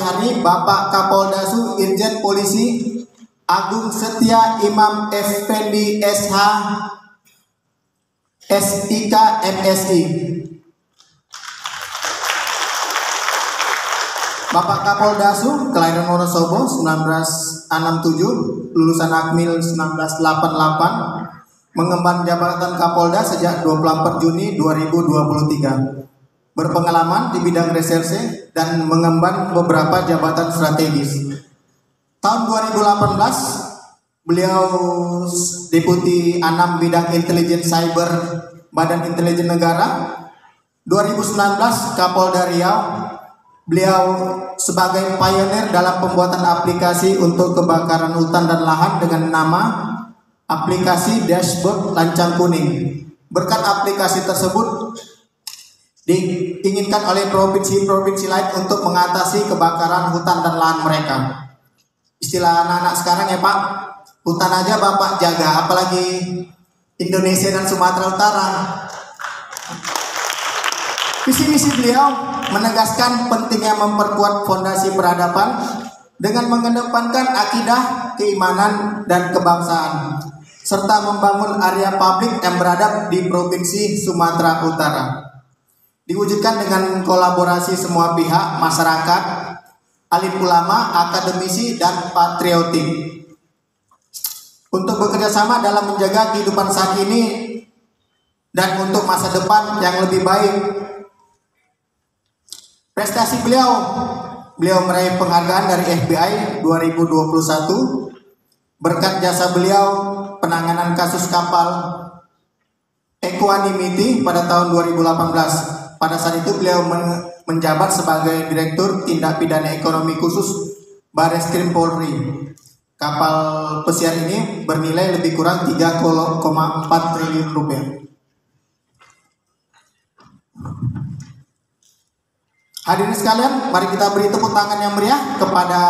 hari Bapak Kapolda Irjen Polisi Agung Setia Imam Effendi SH SIK MSI. Bapak Kapolda kelahiran Wonosobo 1967, lulusan Akmil 1988, mengemban jabatan Kapolda sejak 24 Juni 2023. Berpengalaman di bidang reserse dan mengemban beberapa jabatan strategis. Tahun 2018 beliau Deputi 6 Bidang Intelijen Cyber Badan Intelijen Negara. 2019 Kapolda Riau, beliau sebagai pionir dalam pembuatan aplikasi untuk kebakaran hutan dan lahan dengan nama aplikasi Dashboard Lancang Kuning. Berkat aplikasi tersebut diinginkan oleh provinsi-provinsi lain untuk mengatasi kebakaran hutan dan lahan mereka. Istilah anak-anak sekarang ya Pak, hutan aja Bapak jaga, apalagi Indonesia dan Sumatera Utara. Visi misi beliau menegaskan pentingnya memperkuat fondasi peradaban dengan mengedepankan akidah, keimanan, dan kebangsaan, serta membangun area publik yang beradab di Provinsi Sumatera Utara. Diwujudkan dengan kolaborasi semua pihak, masyarakat, alim ulama, akademisi, dan patriotik untuk bekerja sama dalam menjaga kehidupan saat ini dan untuk masa depan yang lebih baik. Prestasi beliau meraih penghargaan dari FBI 2021 berkat jasa beliau penanganan kasus kapal Equanimity pada tahun 2018. Pada saat itu beliau menjabat sebagai Direktur Tindak Pidana Ekonomi Khusus Bareskrim Polri. Kapal pesiar ini bernilai lebih kurang 3,4 triliun rupiah. Hadirin sekalian, mari kita beri tepuk tangan yang meriah kepada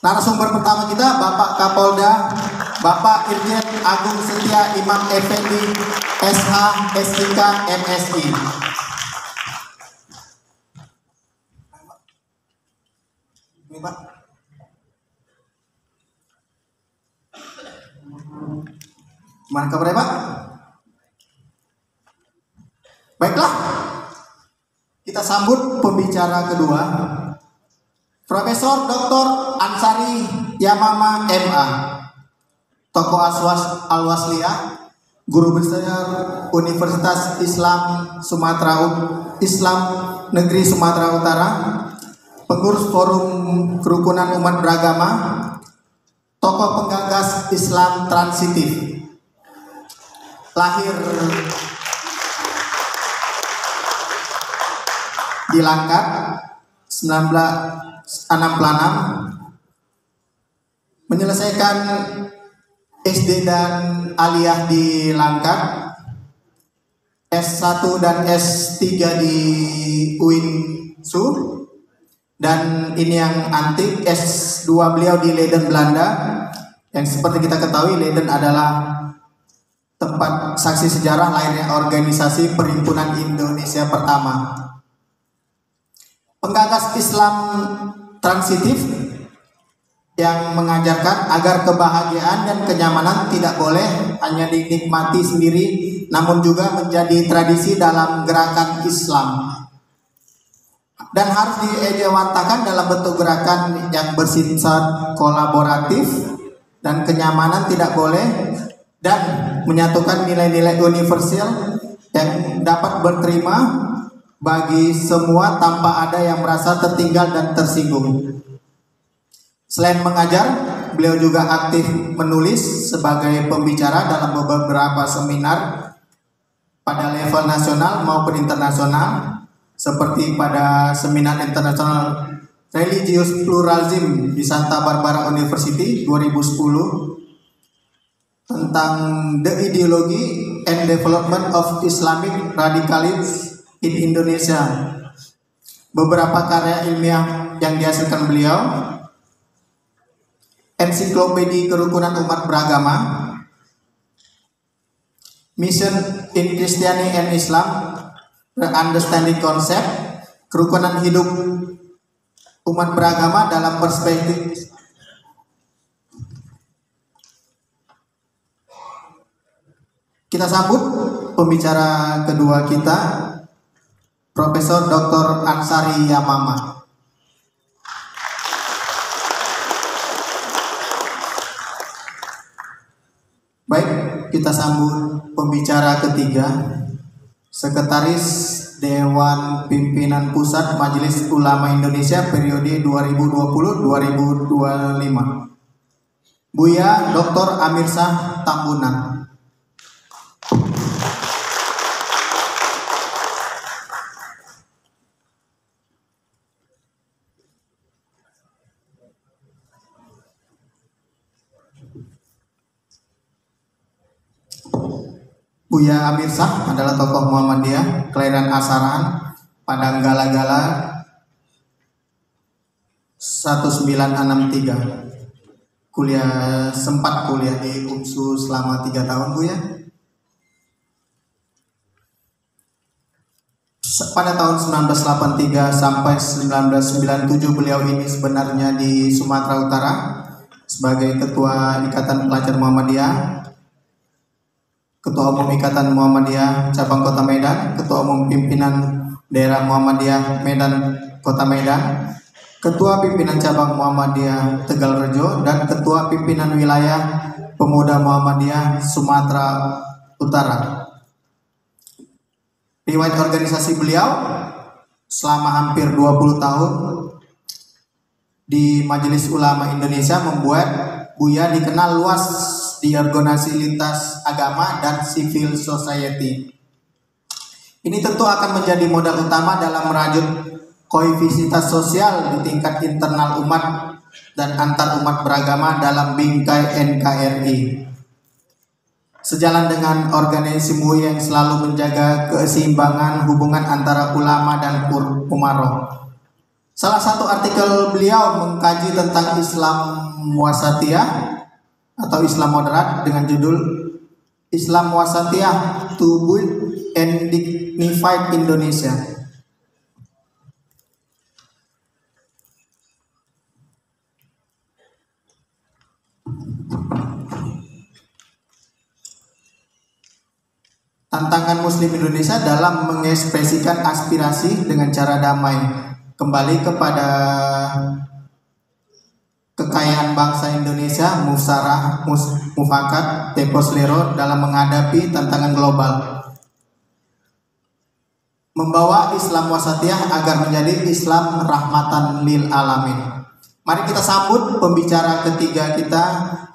narasumber pertama kita, Bapak Kapolda, Bapak Irjen Agung Setia Imam Effendi SH SIK MSI. Ini Pak. Mana kabarnya Pak? Baiklah, kita sambut pembicara kedua, Profesor Dr. Ansari Yamama MA, tokoh Al-Wasliyah, Guru Besar Universitas Islam Negeri Sumatera Utara, pengurus Forum Kerukunan Umat Beragama, tokoh penggagas Islam transitif. Lahir di Langkat 1966, menyelesaikan SD dan aliyah di Langkat, S1 dan S3 di UINSU, dan ini yang antik, S2 beliau di Leiden, Belanda. Yang seperti kita ketahui, Leiden adalah tempat saksi sejarah lahirnya organisasi Perhimpunan Indonesia pertama. Penggagas Islam transitif yang mengajarkan agar kebahagiaan dan kenyamanan tidak boleh hanya dinikmati sendiri, namun juga menjadi tradisi dalam gerakan Islam dan harus diejawantakan dalam bentuk gerakan yang bersifat kolaboratif, dan kenyamanan tidak boleh, dan menyatukan nilai-nilai universal yang dapat berterima bagi semua tanpa ada yang merasa tertinggal dan tersinggung. Selain mengajar, beliau juga aktif menulis sebagai pembicara dalam beberapa seminar pada level nasional maupun internasional, seperti pada seminar internasional Religious Pluralism di Santa Barbara University 2010 tentang The Ideology and Development of Islamic Radicalism in Indonesia. Beberapa karya ilmiah yang dihasilkan beliau: Ensiklopedia Kerukunan Umat Beragama, Mission in Christianity and Islam, The Understanding Concept, Kerukunan Hidup umat beragama dalam perspektif kita sambut pembicara kedua kita, Profesor Dr. Ansari Yamama. Baik, kita sambut pembicara ketiga, Sekretaris Dewan Pimpinan Pusat Majelis Ulama Indonesia periode 2020-2025, Buya Dr. Amir Shah Tambunan. Buya Amir Shah adalah tokoh Muhammadiyah, kelahiran Asaran, Padang Gala-Gala 1963. Sempat kuliah di UNSU selama 3 tahun, Buya. Pada tahun 1983 sampai 1997 beliau ini sebenarnya di Sumatera Utara sebagai Ketua Ikatan Pelajar Muhammadiyah, Ketua Umum Ikatan Muhammadiyah Cabang Kota Medan, Ketua Umum Pimpinan Daerah Muhammadiyah Medan Kota Medan, Ketua Pimpinan Cabang Muhammadiyah Tegalrejo, dan Ketua Pimpinan Wilayah Pemuda Muhammadiyah Sumatera Utara. Riwayat organisasi beliau selama hampir 20 tahun di Majelis Ulama Indonesia membuat Buya dikenal luas di organisasi lintas agama dan civil society. Ini tentu akan menjadi modal utama dalam merajut koeksistensi sosial di tingkat internal umat dan antar umat beragama dalam bingkai NKRI. Sejalan dengan organisasi Buya yang selalu menjaga keseimbangan hubungan antara ulama dan umaroh. Salah satu artikel beliau mengkaji tentang Islam Wasatiyah atau Islam moderat dengan judul Islam Wasatiyah to Build and Dignified Indonesia. Tantangan Muslim Indonesia dalam mengekspresikan aspirasi dengan cara damai, kembali kepada kekayaan bangsa Indonesia, musyawarah mufakat, tempus lero dalam menghadapi tantangan global, membawa Islam Wasatiyah agar menjadi Islam rahmatan lil alamin. Mari kita sambut pembicara ketiga kita,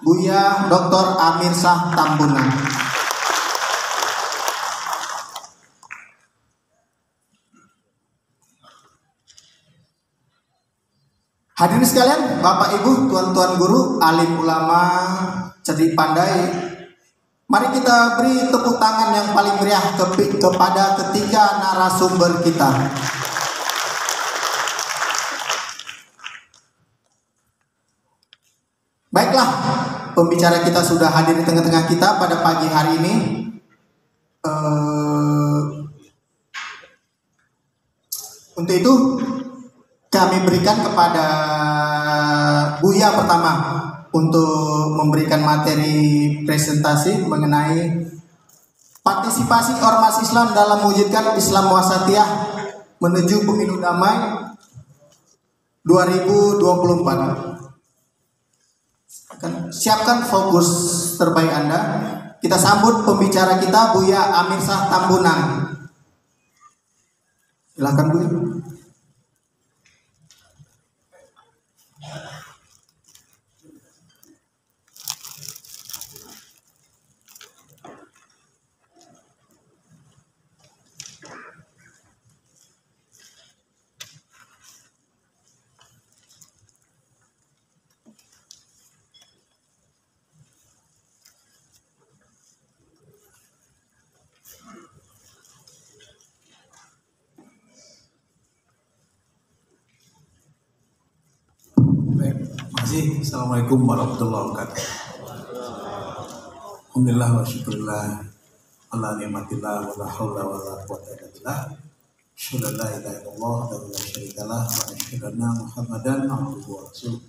Buya Dr. Amir Shah Tambunan. Hadirin sekalian, Bapak Ibu, Tuan-tuan guru, alim ulama, cerdik pandai, mari kita beri tepuk tangan yang paling meriah kepada ketiga narasumber kita. Baiklah, pembicara kita sudah hadir di tengah-tengah kita pada pagi hari ini. Untuk itu kami berikan kepada Buya pertama untuk memberikan materi presentasi mengenai partisipasi ormas Islam dalam mewujudkan Islam Wasatiyah menuju pemilu damai 2024. Siapkan fokus terbaik Anda. Kita sambut pembicara kita, Buya Amir Shah Tambunan. Silakan, Buya. Assalamualaikum warahmatullahi wabarakatuh. Alhamdulillah wa syukurillah ala ni'matillah wa la haula wa la quwwata illa billah. Asyhadu an la ilaha illallah wa la syarika lah wa asyhadu anna Muhammadan abduhu wa rasuluh.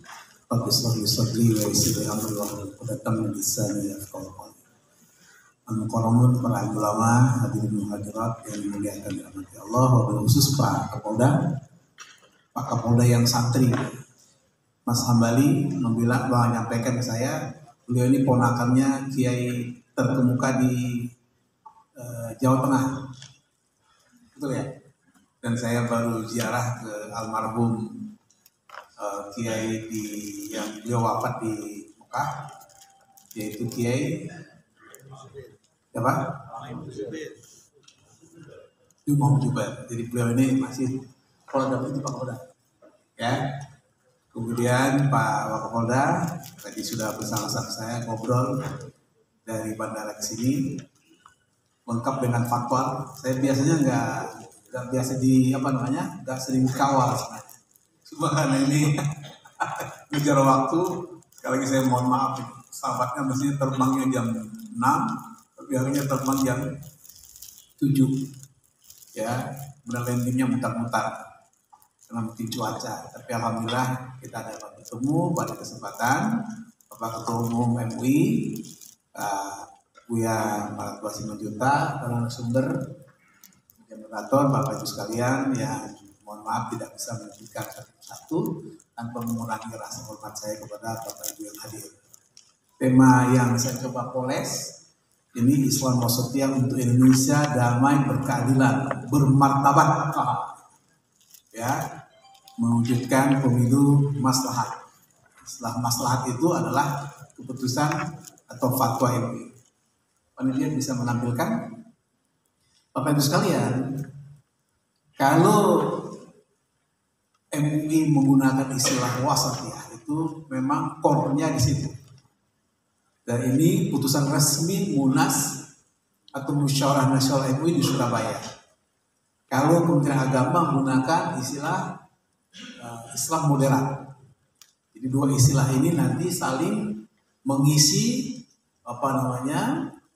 Rabbi shrah li sadri wa yassir li amri wahlul 'uqdatam min lisani yafqahu qawli. Al-mukarramun para ulama, hadirin hadirat yang dimuliakan dirahmati Allah, wabil khusus Pak Kapolda yang santri, Mas Hambali menyampaikan ke saya, beliau ini ponakannya kiai terkemuka di Jawa Tengah, betul ya? Dan saya baru ziarah ke almarhum kiai yang beliau wafat di Mekah, yaitu Kiai siapa? Imam Jubair. Jadi beliau ini masih Kapolda itu Pak Kapolda. Ya. Kemudian Pak Wakapolda tadi sudah bersama-sama saya ngobrol dari bandara ke sini, lengkap dengan fatwa. Saya biasanya nggak biasa nggak sering kawal sebenarnya. Cuma karena ini ngejar waktu, sekali lagi saya mohon maaf. Sahabatnya mestinya terbangnya jam 6, tapi akhirnya terbang jam 7. Ya, benar landingnya mutar-mutar karena mungkin cuaca. Tapi alhamdulillah kita dapat bertemu pada kesempatan Bapak Ketua Umum MUI, Buya Maratwa Simanjuntak, narasumber, moderator, Bapak Ibu sekalian yang mohon maaf tidak bisa menyebutkan satu-satu tanpa mengurangi rasa hormat saya kepada Bapak Ibu yang hadir. Tema yang saya coba poles ini Islam Wasatiyah untuk Indonesia damai, berkeadilan, bermartabat, ya, mewujudkan pemilu maslahat. Setelah maslahat itu adalah keputusan atau fatwa MUI. Panitia bisa menampilkan, Bapak Ibu sekalian, kalau MUI menggunakan istilah wasatiyah itu memang core-nya di situ. Dan ini putusan resmi Munas atau Musyawarah Nasional MUI di Surabaya. Kalau Kementerian Agama menggunakan istilah Islam moderat. Jadi dua istilah ini nanti saling mengisi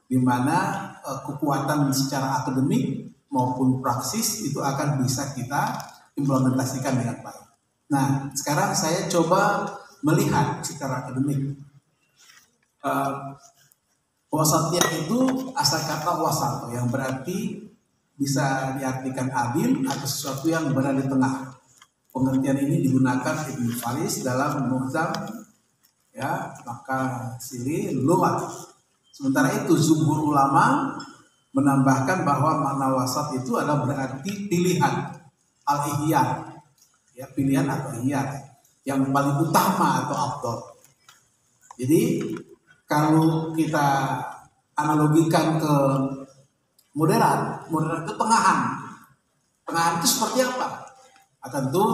di mana kekuatan secara akademik maupun praksis itu akan bisa kita implementasikan dengan baik. Nah, sekarang saya coba melihat secara akademik. Wasatiyah itu asal kata wasat yang berarti bisa diartikan adil atau sesuatu yang berada di tengah. Pengertian ini digunakan Ibnu Faris dalam Mu'jam, ya, maka sili lughat. Sementara itu jumhur ulama menambahkan bahwa makna wasat itu adalah berarti pilihan, al-ihyar, ya, pilihan atau ihyar yang paling utama atau afdal. Jadi kalau kita analogikan ke moderat itu tengahan. Tengahan itu seperti apa? Tentu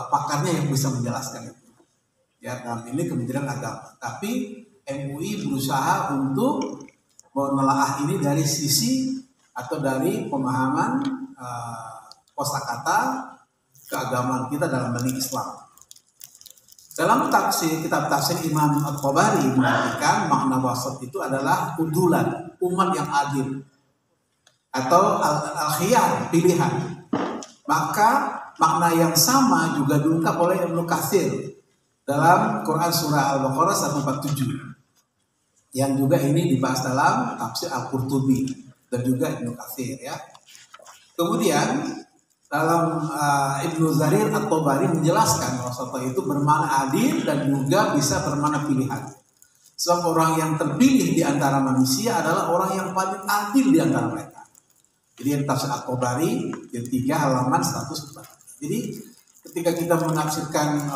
pakarnya yang bisa menjelaskan itu. Ya, dalam ini Kementerian Agama. Tapi MUI berusaha untuk menelaah ini dari sisi atau dari pemahaman kosakata keagamaan kita dalam bentuk Islam. Dalam kitab tafsir Imam At-Tabari menartikan makna wasat itu adalah udulan, umat yang adil atau al-khiyar, pilihan. Maka makna yang sama juga diungkap oleh Ibnu Katsir dalam Quran surah Al-Baqarah 147. Yang juga ini dibahas dalam tafsir Al-Qurtubi dan juga Ibnu Katsir, ya. Kemudian dalam Ibnu Jarir At-Tabari menjelaskan wasatiyah itu bermakna adil dan juga bisa bermakna pilihan. Sebab orang yang terpilih di antara manusia adalah orang yang paling adil di antara mereka. Jadi yang tafsir At-Tabari yang 3 halaman 104. Jadi ketika kita menafsirkan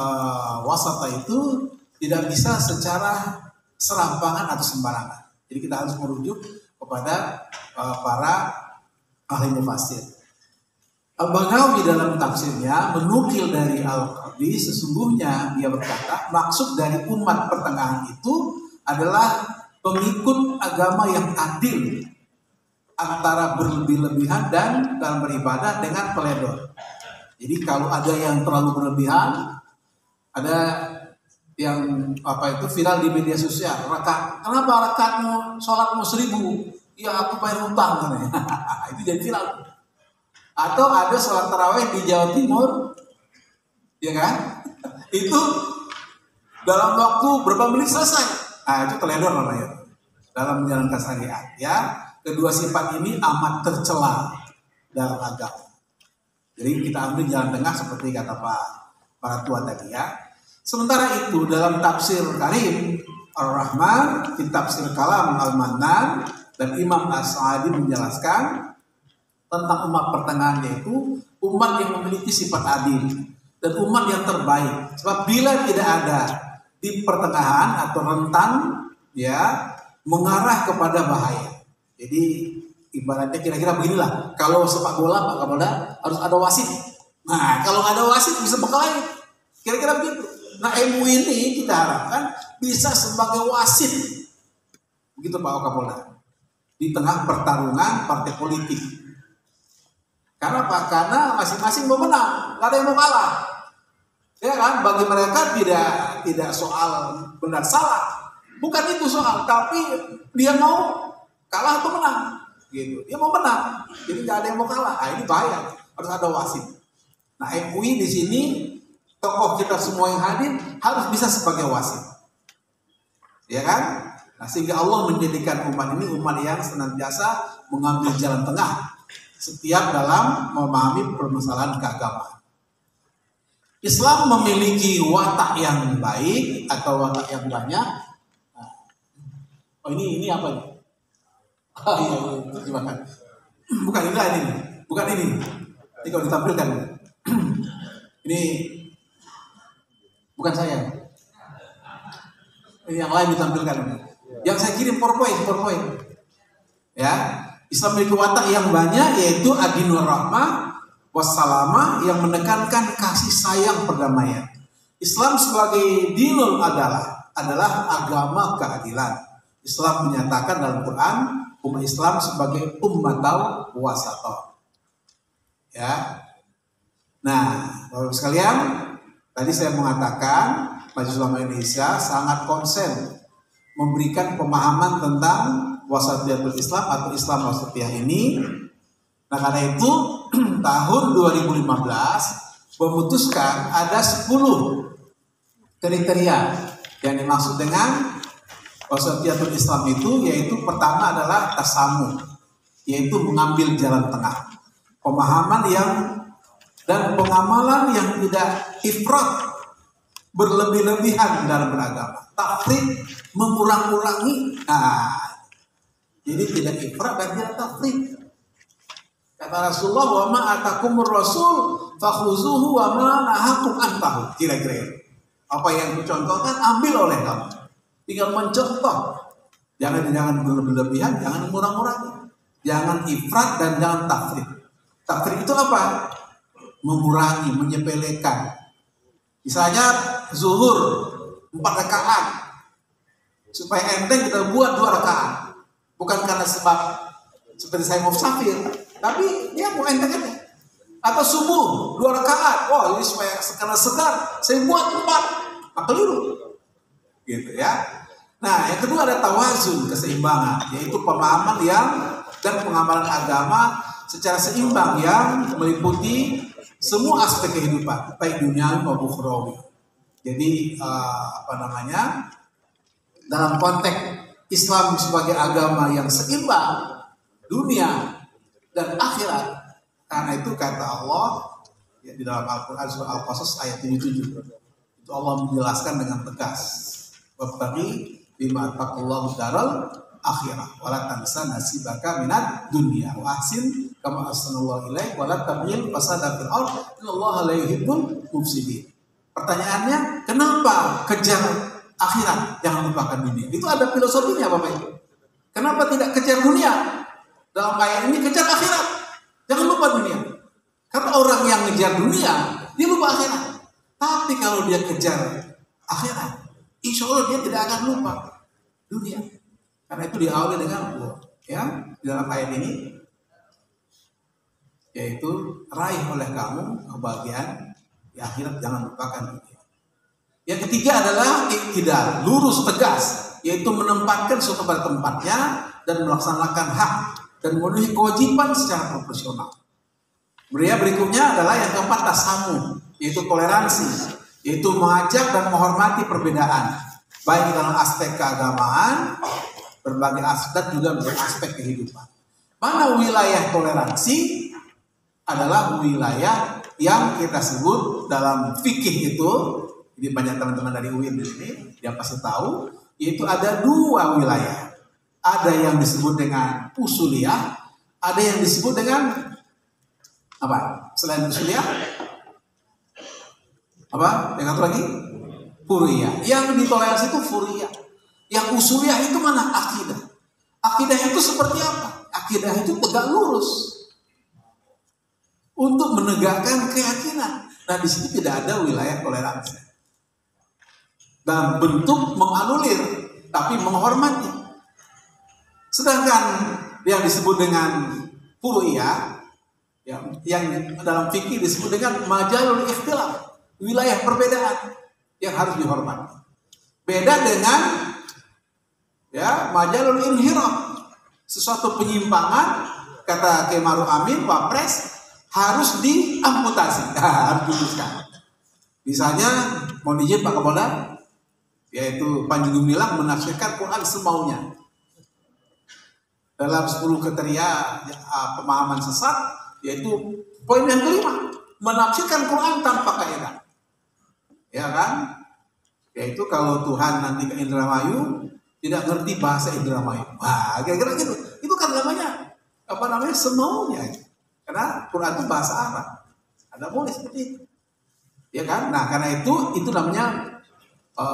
wasatiyah itu tidak bisa secara serampangan atau sembarangan. Jadi kita harus merujuk kepada para ahli mufassir. Al-Baghawi dalam tafsirnya menukil dari Al-Qadhi, sesungguhnya dia berkata maksud dari umat pertengahan itu adalah pengikut agama yang adil antara berlebih-lebihan dan dalam beribadah dengan peledor. Jadi kalau ada yang terlalu berlebihan, ada yang viral di media sosial, kenapa rakaatmu sholatmu 1000? Ya aku bayar utang, itu jadi viral. Atau ada sholat tarawih di Jawa Timur, ya kan? Itu dalam waktu berapa menit selesai. Nah, itu teledor namanya dalam menjalankan syariat. Ya, kedua sifat ini amat tercela dalam agama. Jadi kita ambil jalan tengah seperti kata para tua tadi ya. Sementara itu dalam tafsir Karim Ar-Rahman, di tafsir Kalam Al-Mannan, dan Imam As-Sa'di menjelaskan tentang umat pertengahan, yaitu umat yang memiliki sifat adil dan umat yang terbaik. Sebab bila tidak ada di pertengahan atau rentan, ya, mengarah kepada bahaya. Jadi ibaratnya kira-kira beginilah. Kalau sepak bola Pak Kapolda harus ada wasit. Nah, kalau nggak ada wasit bisa berkelahi. Kira-kira begitu. Nah, MUI ini kita harapkan bisa sebagai wasit. Begitu Pak Kapolda. Di tengah pertarungan partai politik. Karena apa? Karena masing-masing mau menang, nggak ada yang mau kalah. Ya kan? Bagi mereka tidak soal benar salah. Bukan itu soal, tapi dia mau kalah atau menang. Gitu. Dia mau menang. Jadi nggak ada yang mau kalah. Nah, ini bahaya. Harus ada wasit. Nah, MUI di sini tokoh kita semua yang hadir harus bisa sebagai wasit. Ya kan? Nah, sehingga Allah menjadikan umat ini umat yang senantiasa mengambil jalan tengah setiap dalam memahami permasalahan keagamaan. Islam memiliki watak yang baik atau watak yang banyak. Oh, ini apa ini? Oh iya, gimana? Bukan ini. Bukan ini. Ini kalau ditampilkan. Ini bukan saya. Ini yang lain ditampilkan. Yang saya kirim PowerPoint. Ya, Islam memiliki watak yang banyak, yaitu adinur rahmah wassalamah, yang menekankan kasih sayang perdamaian. Islam sebagai dinul adalah agama keadilan. Islam menyatakan dalam Quran umat Islam sebagai ummatau wasatah. Ya. Nah, Bapak sekalian, tadi saya mengatakan Majelis Ulama Indonesia sangat konsen memberikan pemahaman tentang wasatiyatul Islam atau Islam wasatiyah ini. Nah, karena itu tahun 2015 memutuskan ada 10 kriteria yang dimaksud dengan wasatiyatul Islam itu, yaitu pertama adalah tasamu, yaitu mengambil jalan tengah, pemahaman yang dan pengamalan yang tidak ifrat, berlebih-lebihan dalam beragama, tafrid, mengurang-urangi. Nah, jadi tidak ifrat dan tidak tafrid. Kata Rasulullah, wa ma atakumur rasul fakhuzuhu wa ma nahakum antahu. Kira-kira apa yang dicontohkan ambil oleh kamu. Tinggal mencontoh. Jangan berlebihan, jangan mengurang-urangi. Jangan ifrat dan jangan tafrid. Tafrid itu apa? Mengurangi, menyepelekan. Misalnya zuhur 4 rakaat. Supaya enteng kita buat 2 rakaat. Bukan karena sebab seperti saya mau musafir, tapi dia mau enteng aja. Atau subuh 2 rakaat. Oh, ini supaya karena segar, saya buat 4. Maka keliru. Gitu ya. Nah, yang kedua ada tawazun, keseimbangan, yaitu pemahaman yang dan pengamalan agama secara seimbang yang meliputi semua aspek kehidupan, baik duniawi maupun ukhrawi. Jadi dalam konteks Islam sebagai agama yang seimbang dunia dan akhirat. Karena itu kata Allah ya, di dalam Al-Quran surah Al-Qasas ayat 77, itu Allah menjelaskan dengan tegas, wabtaghi bima taqallahu daral akhirah wala tansa nasibaka minad dunya wa ahsin kama ahsanallahu ilaik wala tabghil fasada fil ardh innallaha la yuhibbul mufsidin. Pertanyaannya, kenapa kejar akhirat, jangan lupakan dunia? Itu ada filosofinya Bapak Ibu. Kenapa tidak kejar dunia? Dalam ayat ini kejar akhirat, jangan lupa dunia. Karena orang yang ngejar dunia, dia lupa akhirat. Tapi kalau dia kejar akhirat, insya Allah dia tidak akan lupa dunia. Karena itu diawali dengan ya di dalam ayat ini, yaitu raih oleh kamu kebahagiaan di akhirat, jangan lupakan dunia. Yang ketiga adalah iktidal, lurus tegas, yaitu menempatkan sesuatu pada tempatnya dan melaksanakan hak dan memenuhi kewajiban secara proporsional. Berikutnya adalah yang keempat tasamuh, yaitu toleransi, yaitu mengajak dan menghormati perbedaan, baik dalam aspek keagamaan, berbagai aspek juga beraspek kehidupan. Mana wilayah toleransi adalah wilayah yang kita sebut dalam fikih itu, jadi banyak teman-teman dari UIN di sini yang pasti tahu, yaitu ada dua wilayah. Ada yang disebut dengan usuliyah, ada yang disebut dengan apa? Selain usuliyah, apa? Yang satu lagi? Furiyah. Yang ditoleransi itu furiyah. Yang usuliyah itu mana? Akidah. Akidah itu seperti apa? Akidah itu tegak lurus untuk menegakkan keyakinan. Nah, di situ tidak ada wilayah toleransi. Dan bentuk menganulir, tapi menghormati. Sedangkan yang disebut dengan furu'iyah, yang dalam fikih disebut dengan majalul ikhtilaf, wilayah perbedaan yang harus dihormati. Beda dengan majalul inhiraf, sesuatu penyimpangan, kata Kiai Ma'ruf Amin, Wapres, harus diamputasi, harus diputuskan. Misalnya, mohon izin Pak Kapolda, yaitu Panji Gumilang menafsirkan Quran semaunya. Dalam 10 kriteria pemahaman sesat, yaitu poin yang kelima, menafsirkan Quran tanpa kaidah. Ya kan? Yaitu kalau Tuhan nanti ke Indramayu, tidak ngerti bahasa Indramayu. Wah, kira-kira gitu. Itu kan namanya semaunya. Karena Quran itu bahasa Arab. Ada boleh seperti itu. Ya kan? Nah, karena itu namanya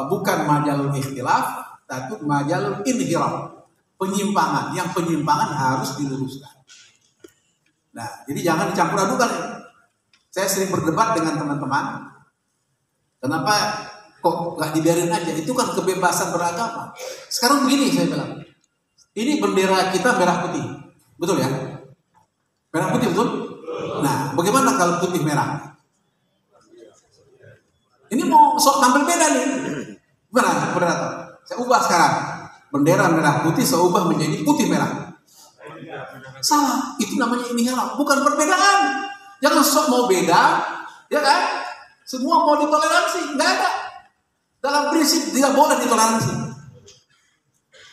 bukan majalul ikhtilaf, tapi majalul inhiraf. Penyimpangan. Yang penyimpangan harus diluruskan. Nah, jadi jangan dicampur adukan. Saya sering berdebat dengan teman-teman. Kenapa kok nggak dibiarin aja? Itu kan kebebasan beragama. Sekarang begini saya bilang. Ini bendera kita merah putih. Betul ya? Merah putih betul? Nah, bagaimana kalau putih merah? Ini mau sok tampil beda nih. Gimana? Saya ubah sekarang. Bendera merah putih saya ubah menjadi putih merah. Salah. Itu namanya inhiraf. Bukan perbedaan. Jangan sok mau beda. Ya kan? Semua mau ditoleransi. Nggak ada. Dalam prinsip tidak boleh ditoleransi.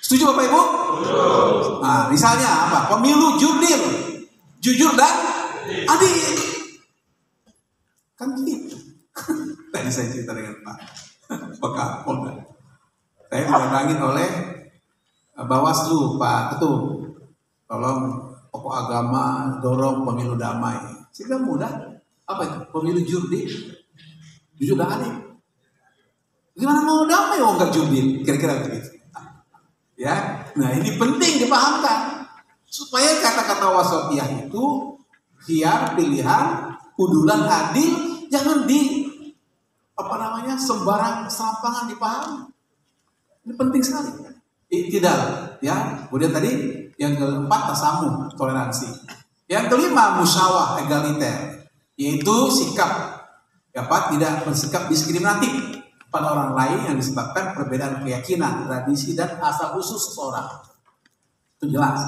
Setuju Bapak Ibu? Nah, misalnya apa? Pemilu jujur dan adil. Kan gitu. Tadi saya cerita dengan Pak Kapolda. Saya didatangin oleh Bawaslu, Pak Ketum. Tolong pokok agama dorong pemilu damai. Sehingga mudah. Apa itu? Pemilu jujur dan adil. Gimana mau damai kalau nggak jurdil? Kira-kira begitu. Ya, nah ini penting dipahamkan supaya kata-kata wasatiyah itu khiyar, pilihan, udulan, adil, jangan sembarang serampangan dipahami. Ini penting sekali. Tidak, ya. Kemudian tadi yang keempat tasamuh, toleransi. Yang kelima musyawah, egaliter, yaitu sikap tidak bersikap diskriminatif pada orang lain yang disebabkan perbedaan keyakinan, tradisi dan asal usul seseorang. Itu jelas.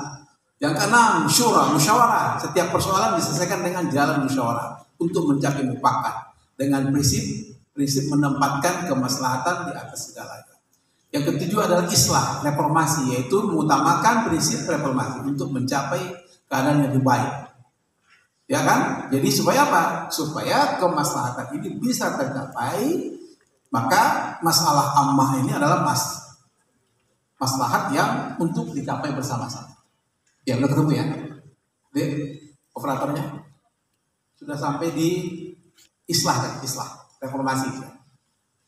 Yang keenam musyawarah. Setiap persoalan diselesaikan dengan jalan musyawarah untuk mencapai mufakat dengan prinsip menempatkan kemaslahatan di atas segalanya. Yang ketujuh adalah islah, reformasi, yaitu mengutamakan prinsip reformasi untuk mencapai keadaan yang lebih baik. Ya kan? Jadi supaya apa? Supaya kemaslahatan ini bisa tercapai, maka masalah ammah ini adalah maslahat yang untuk dicapai bersama-sama. Ya, udah ketemu ya? Operatornya sudah sampai di islah, reformasi.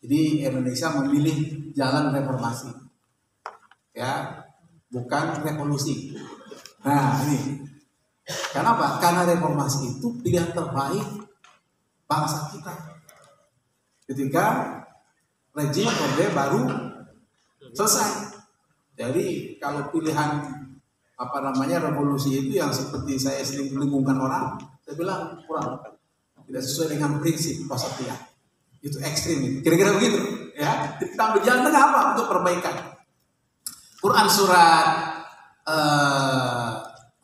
Jadi Indonesia memilih jalan reformasi, ya, bukan revolusi. Nah ini, kenapa? Karena reformasi itu pilihan terbaik bangsa kita. Ketika rejim Orde Baru selesai. Jadi kalau pilihan revolusi itu yang seperti saya sering melingkungkan orang, saya bilang kurang, tidak sesuai dengan prinsip wasatiyah. Itu ekstrim, kira-kira begitu, ya. Kita berjalan tengah apa untuk perbaikan. Quran surat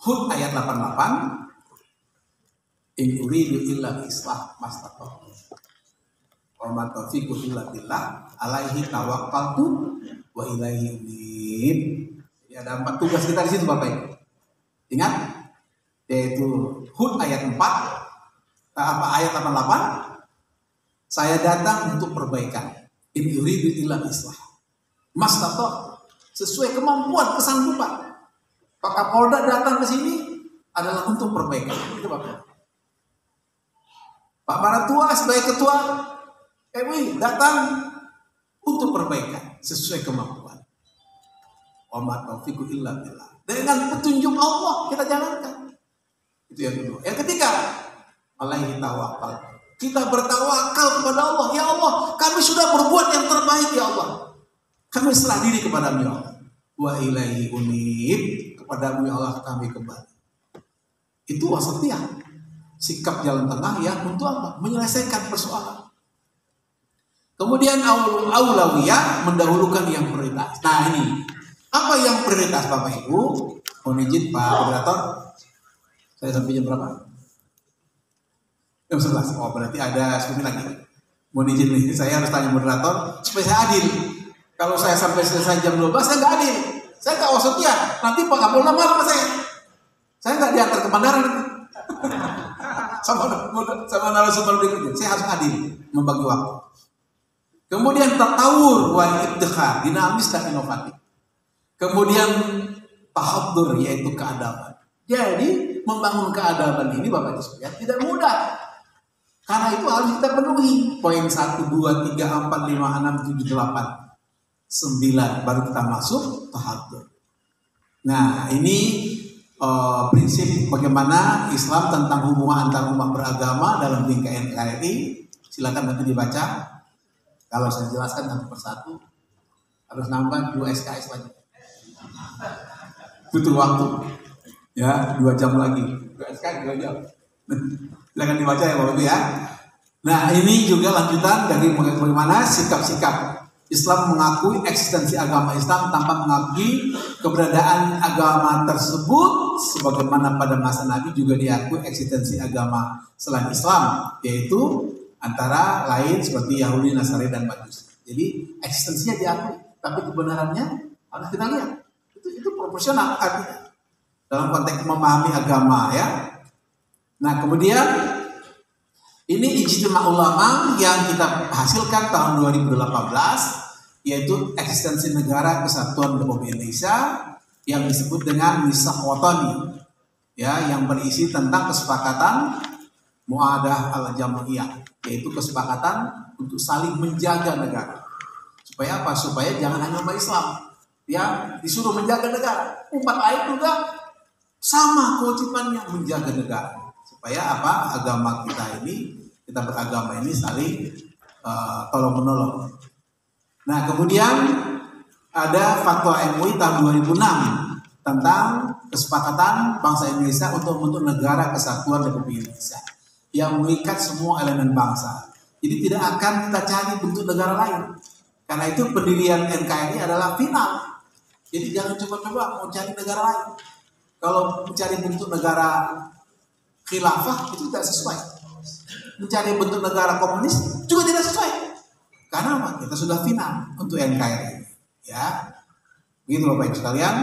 Hud ayat 88, In uridu illa islah mastata'tu. Wa ma taufiqu illa billah. Alaihi tawakkaltu wa ilaihi unib. Jadi ada 4 tugas kita di situ Bapak Ibu. Ingat, yaitu Hud ayat 4, ayat 88. Saya datang untuk perbaikan. In uridu illa islah mastata'tu, sesuai kemampuan, kesanggupan. Pak Kapolda datang ke sini adalah untuk perbaikan. Itu Bapak. Pak Maratua sebagai ketua MUI datang untuk perbaikan sesuai kemampuan. Wa ma taufiqu illa billah. Dengan petunjuk Allah kita jalankan. Itu yang kedua. Yang ketiga, alaihi tawakkal. Kita bertawakal kepada Allah. Ya Allah, kami sudah berbuat yang terbaik ya Allah. Kami serah diri kepadamu ya Allah. Wa ilaihi unib. Kepadamu ya Allah kami kembali. Itu wasatiyah. Sikap jalan tengah ya untuk apa? Menyelesaikan persoalan. Kemudian aulawiyah, mendahulukan yang prioritas. Nah ini, apa yang prioritas Bapak Ibu? Mohon izin Pak Moderator. Saya sampai jam berapa? Jam 11. Oh berarti ada 10 lagi. Mohon izin nih, saya harus tanya moderator supaya saya adil. Kalau saya sampai selesai jam 12, saya nggak adil. Saya nggak wasatiyah. Nanti Pak Kapolda marah sama saya. Saya nggak diantar ke bandara nanti. sama narasumber berikutnya. Saya harus adil membagi waktu. Kemudian tatawur wa ibtikhar, dinamis dan inovatif. Kemudian tahaddur, yaitu keadaban. Jadi membangun keadaban ini Bapak Ibu sekalian tidak mudah. Karena itu harus kita penuhi. Poin 1, 2, 3, 4, 5, 6, 7, 8, 9 baru kita masuk tahaddur. Nah ini prinsip bagaimana Islam tentang hubungan antar umat beragama dalam lingkungan NKRI. Silakan nanti dibaca. Kalau saya jelaskan satu persatu harus nambah 2 SKS lagi. Butuh waktu. Ya, 2 jam lagi. 2 SKS 2 jam. Silakan dibaca ya Bapak Ibu ya. Nah, ini juga lanjutan dari bagaimana sikap-sikap Islam mengakui eksistensi agama Islam tanpa mengakui keberadaan agama tersebut, sebagaimana pada masa Nabi juga diakui eksistensi agama selain Islam, yaitu antara lain seperti Yahudi, Nasrani dan Majusi. Jadi eksistensinya diakui, tapi kebenarannya harus kita lihat. Itu proporsional artinya dalam konteks memahami agama ya. Nah kemudian ini ijtima ulama yang kita hasilkan tahun 2018, yaitu eksistensi negara kesatuan Republik Indonesia yang disebut dengan Mitsaq Watani, ya, yang berisi tentang kesepakatan Mu'adah al-Jam'iyah, yaitu kesepakatan untuk saling menjaga negara. Supaya apa? Supaya jangan hanya umat Islam yang disuruh menjaga negara. Umat lain juga sama kewajibannya menjaga negara. Supaya apa? Agama kita ini, kita beragama ini saling tolong menolong. Nah kemudian ada Fatwa MUI tahun 2006 tentang kesepakatan bangsa Indonesia untuk membentuk negara kesatuan Republik Indonesia yang mengikat semua elemen bangsa. Jadi tidak akan kita cari bentuk negara lain. Karena itu pendirian NKRI adalah final. Jadi jangan coba-coba mau cari negara lain. Kalau mencari bentuk negara khilafah itu tidak sesuai. Mencari bentuk negara komunis juga tidak sesuai. Karena apa? Kita sudah final untuk NKRI. Ya, begitu Bapak Ibu sekalian.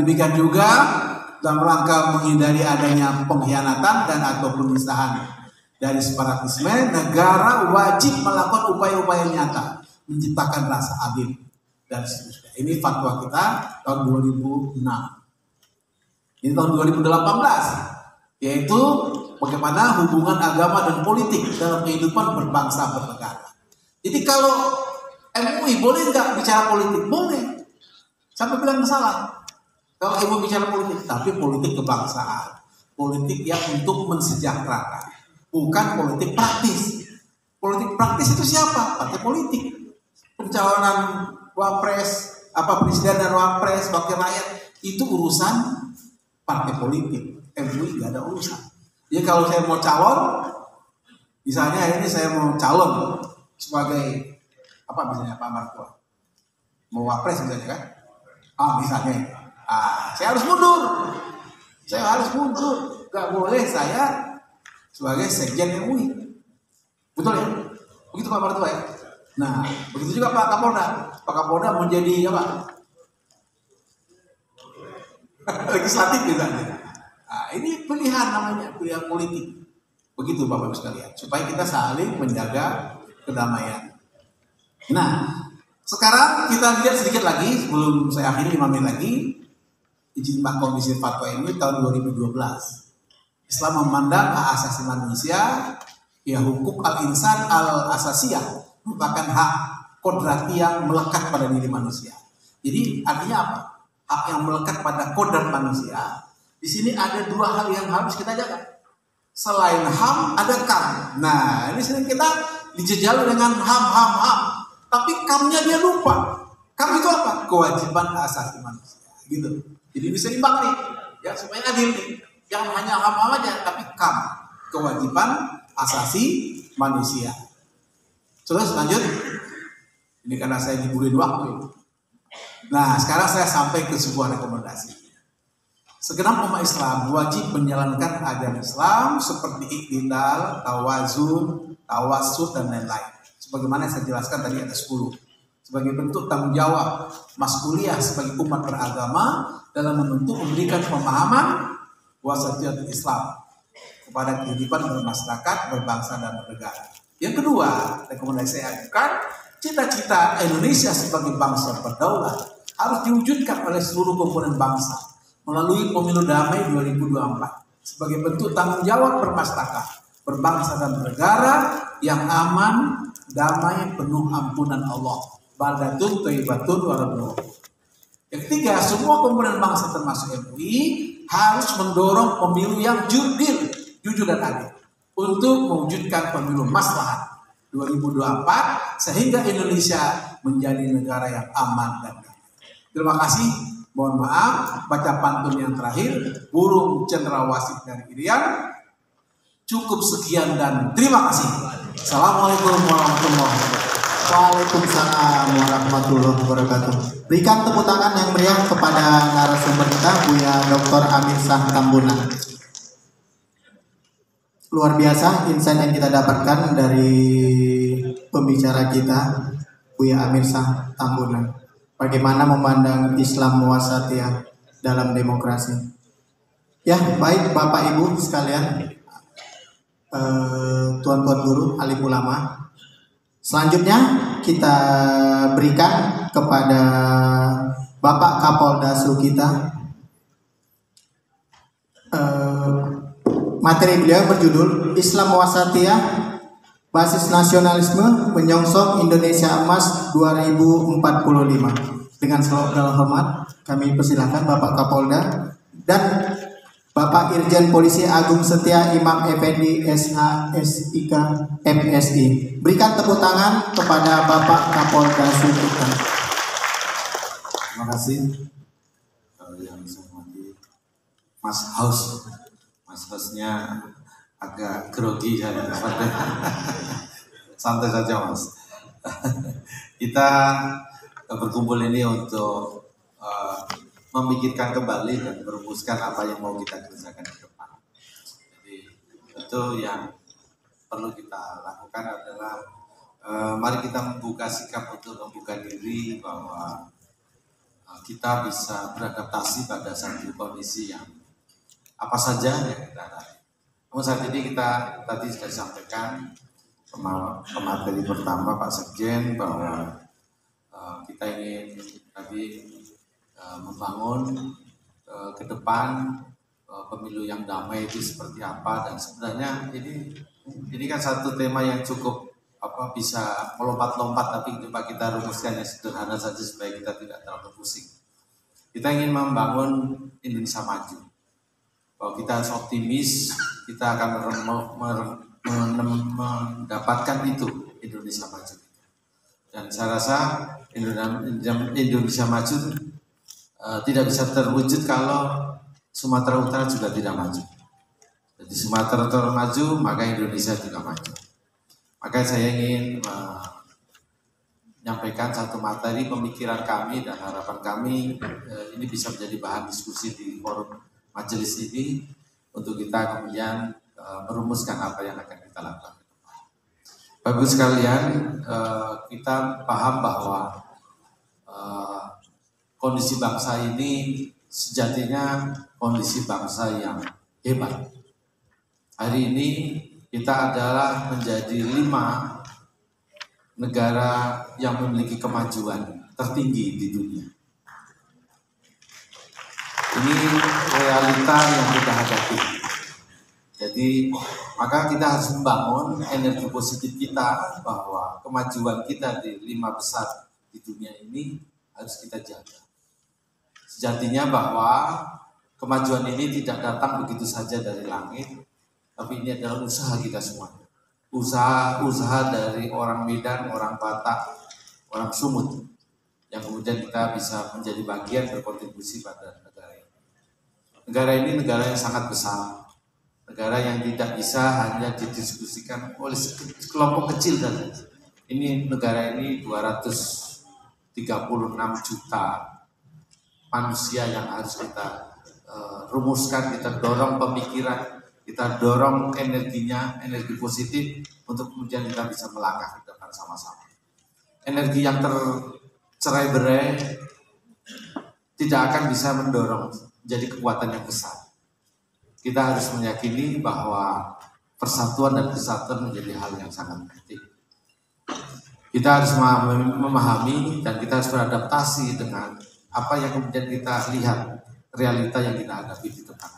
Demikian juga dalam rangka menghindari adanya pengkhianatan dan atau pemisahan dari separatisme, negara wajib melakukan upaya-upaya nyata menciptakan rasa adil dan seterusnya. Ini fatwa kita tahun 2006. Ini tahun 2018, yaitu bagaimana hubungan agama dan politik dalam kehidupan berbangsa bernegara. Jadi kalau MUI boleh nggak bicara politik? Boleh. Sampai bilang masalah. Kalau MUI bicara politik, tapi politik kebangsaan, politik yang untuk mensejahterakan, bukan politik praktis. Politik praktis itu siapa? Partai politik. Pencalonan wapres, presiden dan wapres, wakil rakyat itu urusan partai politik. MUI nggak ada urusan. Jadi kalau saya mau calon, misalnya hari ini saya mau calon sebagai misalnya Pak Martua mau wapres misalnya kan, misalnya saya harus mundur Gak boleh saya sebagai sekjen MUI. Betul ya? Begitu Pak Martua ya? Nah, begitu juga Pak Kapolda. Pak Kapolda menjadi apa? Legislatif misalnya. Nah, ini pilihan namanya, pilihan politik. Begitu Bapak Ibu sekalian. Supaya kita saling menjaga kedamaian. Nah, sekarang kita lihat sedikit lagi sebelum saya akhiri 5 menit lagi. Ijma Komisi Fatwa MUI tahun 2012. Islam memandang hak asasi manusia, ya hukum al-insan al-asasiyah, merupakan hak kodrati yang melekat pada diri manusia. Jadi artinya apa? Hak yang melekat pada kodrat manusia. Di sini ada dua hal yang harus kita jaga. Selain HAM ada KAM. Nah, ini sering kita dijejali dengan HAM. Tapi KAM-nya dia lupa. KAM itu apa? Kewajiban asasi manusia. Gitu. Jadi bisa imbang nih, ya supaya adil nih. Jangan hanya HAM aja, tapi KAM, kewajiban asasi manusia. Terus lanjut. Ini karena saya diburin waktu. Nah, sekarang saya sampai ke sebuah rekomendasi. Segenap umat Islam wajib menjalankan ajaran Islam seperti iktidal, tawazun, tawassut dan lain-lain. Sebagaimana saya jelaskan tadi ada 10. Sebagai bentuk tanggung jawab mas'uliyah sebagai umat beragama dalam membentuk memberikan pemahaman wasatiyat Islam kepada kehidupan bermasyarakat, berbangsa dan bernegara. Yang kedua, rekomendasi saya ajukan, cita-cita Indonesia sebagai bangsa berdaulat harus diwujudkan oleh seluruh komponen bangsa melalui pemilu damai 2024 sebagai bentuk tanggung jawab bermasyarakat, berbangsa dan bernegara yang aman, damai, penuh ampunan Allah. Baldatun thayyibatun warahmatullahi wabarakatuh. Yang ketiga, semua komponen bangsa termasuk MUI harus mendorong pemilu yang jujur dan adil untuk mewujudkan pemilu maslahat 2024 sehingga Indonesia menjadi negara yang aman dan damai. Terima kasih. Mohon maaf, baca pantun yang terakhir, burung cendrawasih dari Irian. Cukup sekian dan terima kasih. Assalamualaikum warahmatullahi wabarakatuh. Waalaikumsalam warahmatullahi wabarakatuh. Berikan tepuk tangan yang meriah kepada narasumber kita, Buya Dr. Amir Shah Tambunan. Luar biasa insight yang kita dapatkan dari pembicara kita, Buya Amir Shah Tambunan. Bagaimana memandang Islam wasatiyah dalam demokrasi. Ya, baik Bapak Ibu sekalian, tuan-tuan guru, alim ulama. Selanjutnya kita berikan kepada Bapak Kapolda kita. Materi beliau berjudul Islam Wasatiyah, Basis Nasionalisme Menyongsong Indonesia Emas 2045. Dengan segala hormat kami persilahkan Bapak Kapolda dan Bapak Irjen Polisi Agung Setia Imam Effendi SHSIK MSI. Berikan tepuk tangan kepada Bapak Kapolda kita. Terima kasih. Yang saya hormati Mas Hausnya agak grogi saya. Santai saja Mas. Kita berkumpul ini untuk memikirkan kembali dan merumuskan apa yang mau kita kerjakan ke depan. Jadi itu yang perlu kita lakukan adalah mari kita membuka sikap untuk membuka diri bahwa kita bisa beradaptasi pada satu kondisi yang apa saja yang kita hadapi. Namun saat ini kita tadi sudah disampaikan pemateri pertama Pak Sekjen bahwa kita ingin tadi membangun ke depan pemilu yang damai itu seperti apa, dan sebenarnya ini kan satu tema yang cukup bisa melompat-lompat, tapi coba kita rumuskan yang sederhana saja supaya kita tidak terlalu pusing. Kita ingin membangun Indonesia maju. Bahwa kita harus optimis, kita akan mendapatkan itu Indonesia maju. Dan saya rasa Indonesia maju tidak bisa terwujud kalau Sumatera Utara juga tidak maju. Jadi Sumatera Utara maju, maka Indonesia juga maju. Maka saya ingin menyampaikan satu materi pemikiran kami dan harapan kami ini bisa menjadi bahan diskusi di forum majelis ini, untuk kita kemudian merumuskan apa yang akan kita lakukan. Bapak Ibu sekalian, kita paham bahwa kondisi bangsa ini sejatinya kondisi bangsa yang hebat. Hari ini kita adalah menjadi 5 negara yang memiliki kemajuan tertinggi di dunia. Ini realita yang kita hadapi. Jadi maka kita harus membangun energi positif kita bahwa kemajuan kita di 5 besar di dunia ini harus kita jaga. Sejatinya bahwa kemajuan ini tidak datang begitu saja dari langit, tapi ini adalah usaha kita semua. Usaha dari orang Medan, orang Batak, orang Sumut, yang kemudian kita bisa menjadi bagian berkontribusi pada negara ini. Negara ini negara yang sangat besar, negara yang tidak bisa hanya didiskusikan oleh kelompok kecil saja. Ini negara ini 236 juta manusia yang harus kita rumuskan, kita dorong pemikiran, kita dorong energinya, energi positif untuk kemudian kita bisa melangkah ke depan sama-sama. Energi yang tercerai-berai tidak akan bisa mendorong menjadi kekuatan yang besar. Kita harus meyakini bahwa persatuan dan kesatuan menjadi hal yang sangat penting. Kita harus memahami dan kita harus beradaptasi dengan apa yang kemudian kita lihat, realita yang kita hadapi di depan.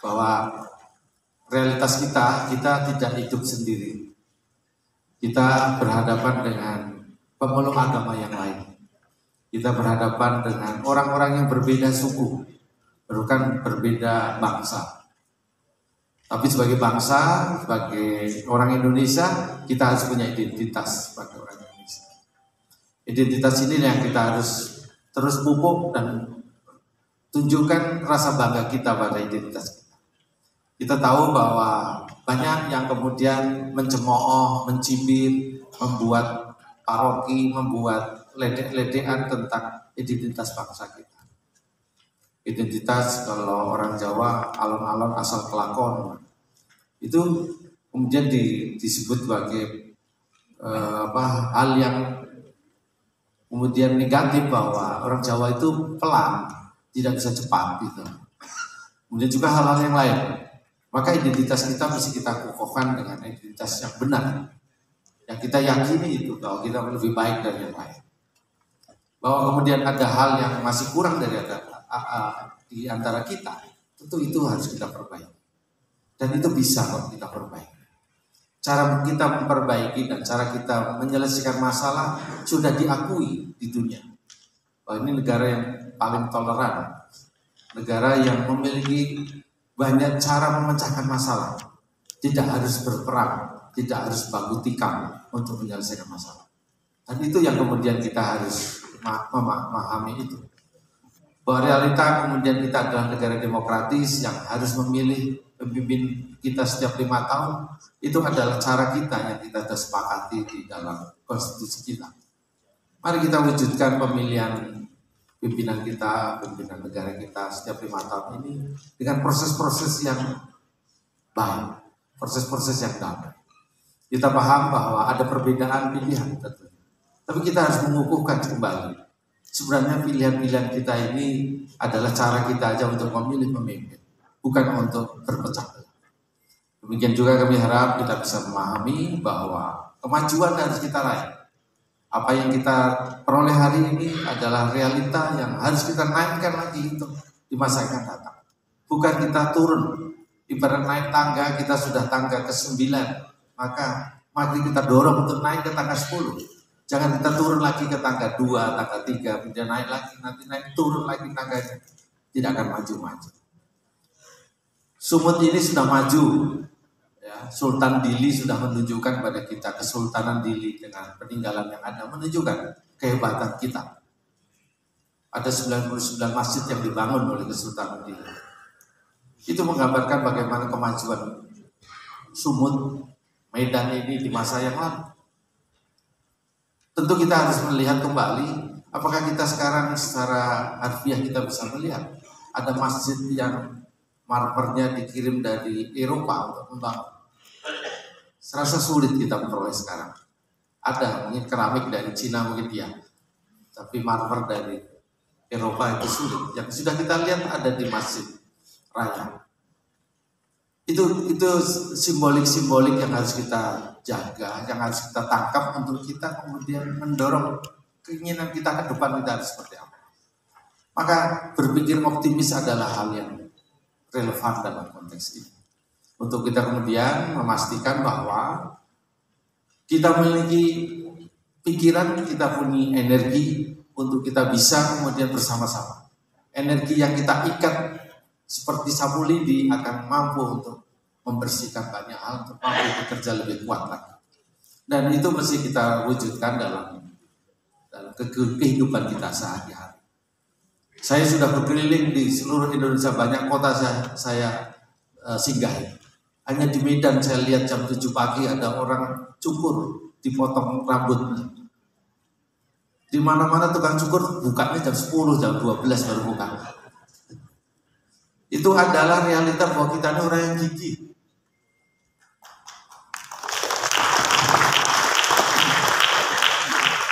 Bahwa realitas kita tidak hidup sendiri. Kita berhadapan dengan pemeluk agama yang lain. Kita berhadapan dengan orang-orang yang berbeda suku, bukan berbeda bangsa. Tapi sebagai bangsa, sebagai orang Indonesia, kita harus punya identitas sebagai orang Indonesia. Identitas ini yang kita harus terus pupuk dan tunjukkan rasa bangga kita pada identitas kita. Kita tahu bahwa banyak yang kemudian mencemooh, mencibir, membuat paroki, membuat ledek-ledekan tentang identitas bangsa kita. Identitas kalau orang Jawa alon-alon asal kelakon, itu kemudian disebut sebagai hal yang kemudian negatif, bahwa orang Jawa itu pelan, tidak bisa cepat gitu. Kemudian juga hal-hal yang lain. Maka identitas kita mesti kita kukuhkan dengan identitas yang benar, yang kita yakini itu bahwa kita lebih baik dari yang lain. Bahwa kemudian ada hal yang masih kurang dari di antara kita, tentu itu harus kita perbaiki. Dan itu bisa kok kita perbaiki. Cara kita memperbaiki dan cara kita menyelesaikan masalah sudah diakui di dunia. Bahwa ini negara yang paling toleran, negara yang memiliki banyak cara memecahkan masalah. Tidak harus berperang, tidak harus baku tikam untuk menyelesaikan masalah. Dan itu yang kemudian kita harus memahami itu. Bahwa realita kemudian kita adalah negara demokratis yang harus memilih pemimpin kita setiap 5 tahun. Itu adalah cara kita yang kita sudah sepakati di dalam konstitusi kita. Mari kita wujudkan pemilihan pimpinan kita, pimpinan negara kita setiap 5 tahun ini dengan proses-proses yang baik, proses-proses yang damai. Kita paham bahwa ada perbedaan pilihan tentunya, tapi kita harus mengukuhkan kembali. Sebenarnya pilihan-pilihan kita ini adalah cara kita aja untuk memilih pemimpin, bukan untuk berpecah belah. Demikian juga kami harap kita bisa memahami bahwa kemajuan harus kita raih. Apa yang kita peroleh hari ini adalah realita yang harus kita naikkan lagi untuk di masa yang akan datang. Bukan kita turun. Ibarat naik tangga, kita sudah tangga ke-9, maka mari kita dorong untuk naik ke tangga 10. Jangan kita turun lagi ke tangga 2, tangga 3, kemudian naik lagi, nanti naik turun lagi tangganya. Tidak akan maju-maju. Sumut ini sudah maju. Sultan Dili sudah menunjukkan pada kita, Kesultanan Dili dengan peninggalan yang ada menunjukkan kehebatan kita. Ada 99 masjid yang dibangun oleh Kesultanan Dili. Itu menggambarkan bagaimana kemajuan Sumut, Medan ini di masa yang lalu. Tentu kita harus melihat kembali, apakah kita sekarang secara harfiah kita bisa melihat ada masjid yang marmernya dikirim dari Eropa untuk membangun. Serasa sulit kita memperoleh sekarang. Ada mungkin keramik dari Cina mungkin ya, tapi marmer dari Eropa itu sulit. Yang sudah kita lihat ada di Masjid Raya. Itu simbolik-simbolik yang harus kita jaga, yang harus kita tangkap untuk kita kemudian mendorong keinginan kita ke depan kita harus seperti apa. Maka berpikir optimis adalah hal yang relevan dalam konteks ini. Untuk kita kemudian memastikan bahwa kita memiliki pikiran, kita punya energi untuk kita bisa kemudian bersama-sama. Energi yang kita ikat seperti sapu lidi akan mampu untuk membersihkan banyak hal, untuk mampu bekerja lebih kuat lagi. Dan itu mesti kita wujudkan dalam kehidupan kita sehari-hari. Saya sudah berkeliling di seluruh Indonesia, banyak kota saya singgahi. Hanya di Medan saya lihat jam 7 pagi ada orang cukur, dipotong rambutnya. Di mana-mana tukang cukur bukanya jam 10, jam 12 baru buka. Itu adalah realita bahwa kita ini orang yang gigih.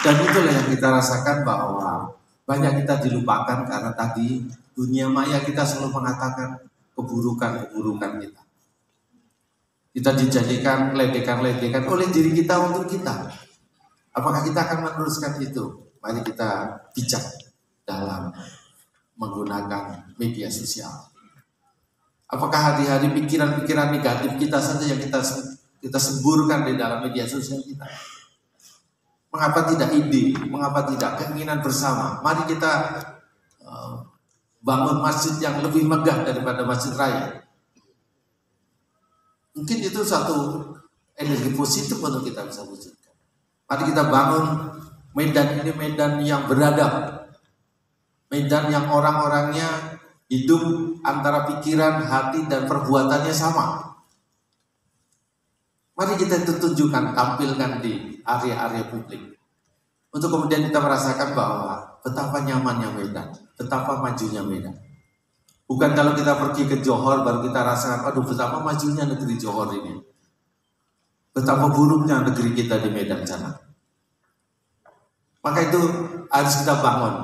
Dan itulah yang kita rasakan bahwa banyak kita dilupakan karena tadi dunia maya kita selalu mengatakan keburukan-keburukan kita. Kita dijadikan ledekan-ledekan oleh diri kita untuk kita. Apakah kita akan meneruskan itu? Mari kita bijak dalam menggunakan media sosial. Apakah hari-hari pikiran-pikiran negatif kita saja yang kita semburkan di dalam media sosial kita? Mengapa tidak ide? Mengapa tidak keinginan bersama? Mari kita bangun masjid yang lebih megah daripada Masjid Raya. Mungkin itu satu energi positif untuk kita bisa wujudkan. Mari kita bangun Medan ini, Medan yang beradab. Medan yang orang-orangnya hidup antara pikiran, hati, dan perbuatannya sama. Mari kita tunjukkan, tampilkan di area-area publik. Untuk kemudian kita merasakan bahwa betapa nyamannya Medan, betapa majunya Medan. Bukan kalau kita pergi ke Johor baru kita rasakan, aduh betapa majunya negeri Johor ini. Betapa buruknya negeri kita di Medan sana. Maka itu harus kita bangun.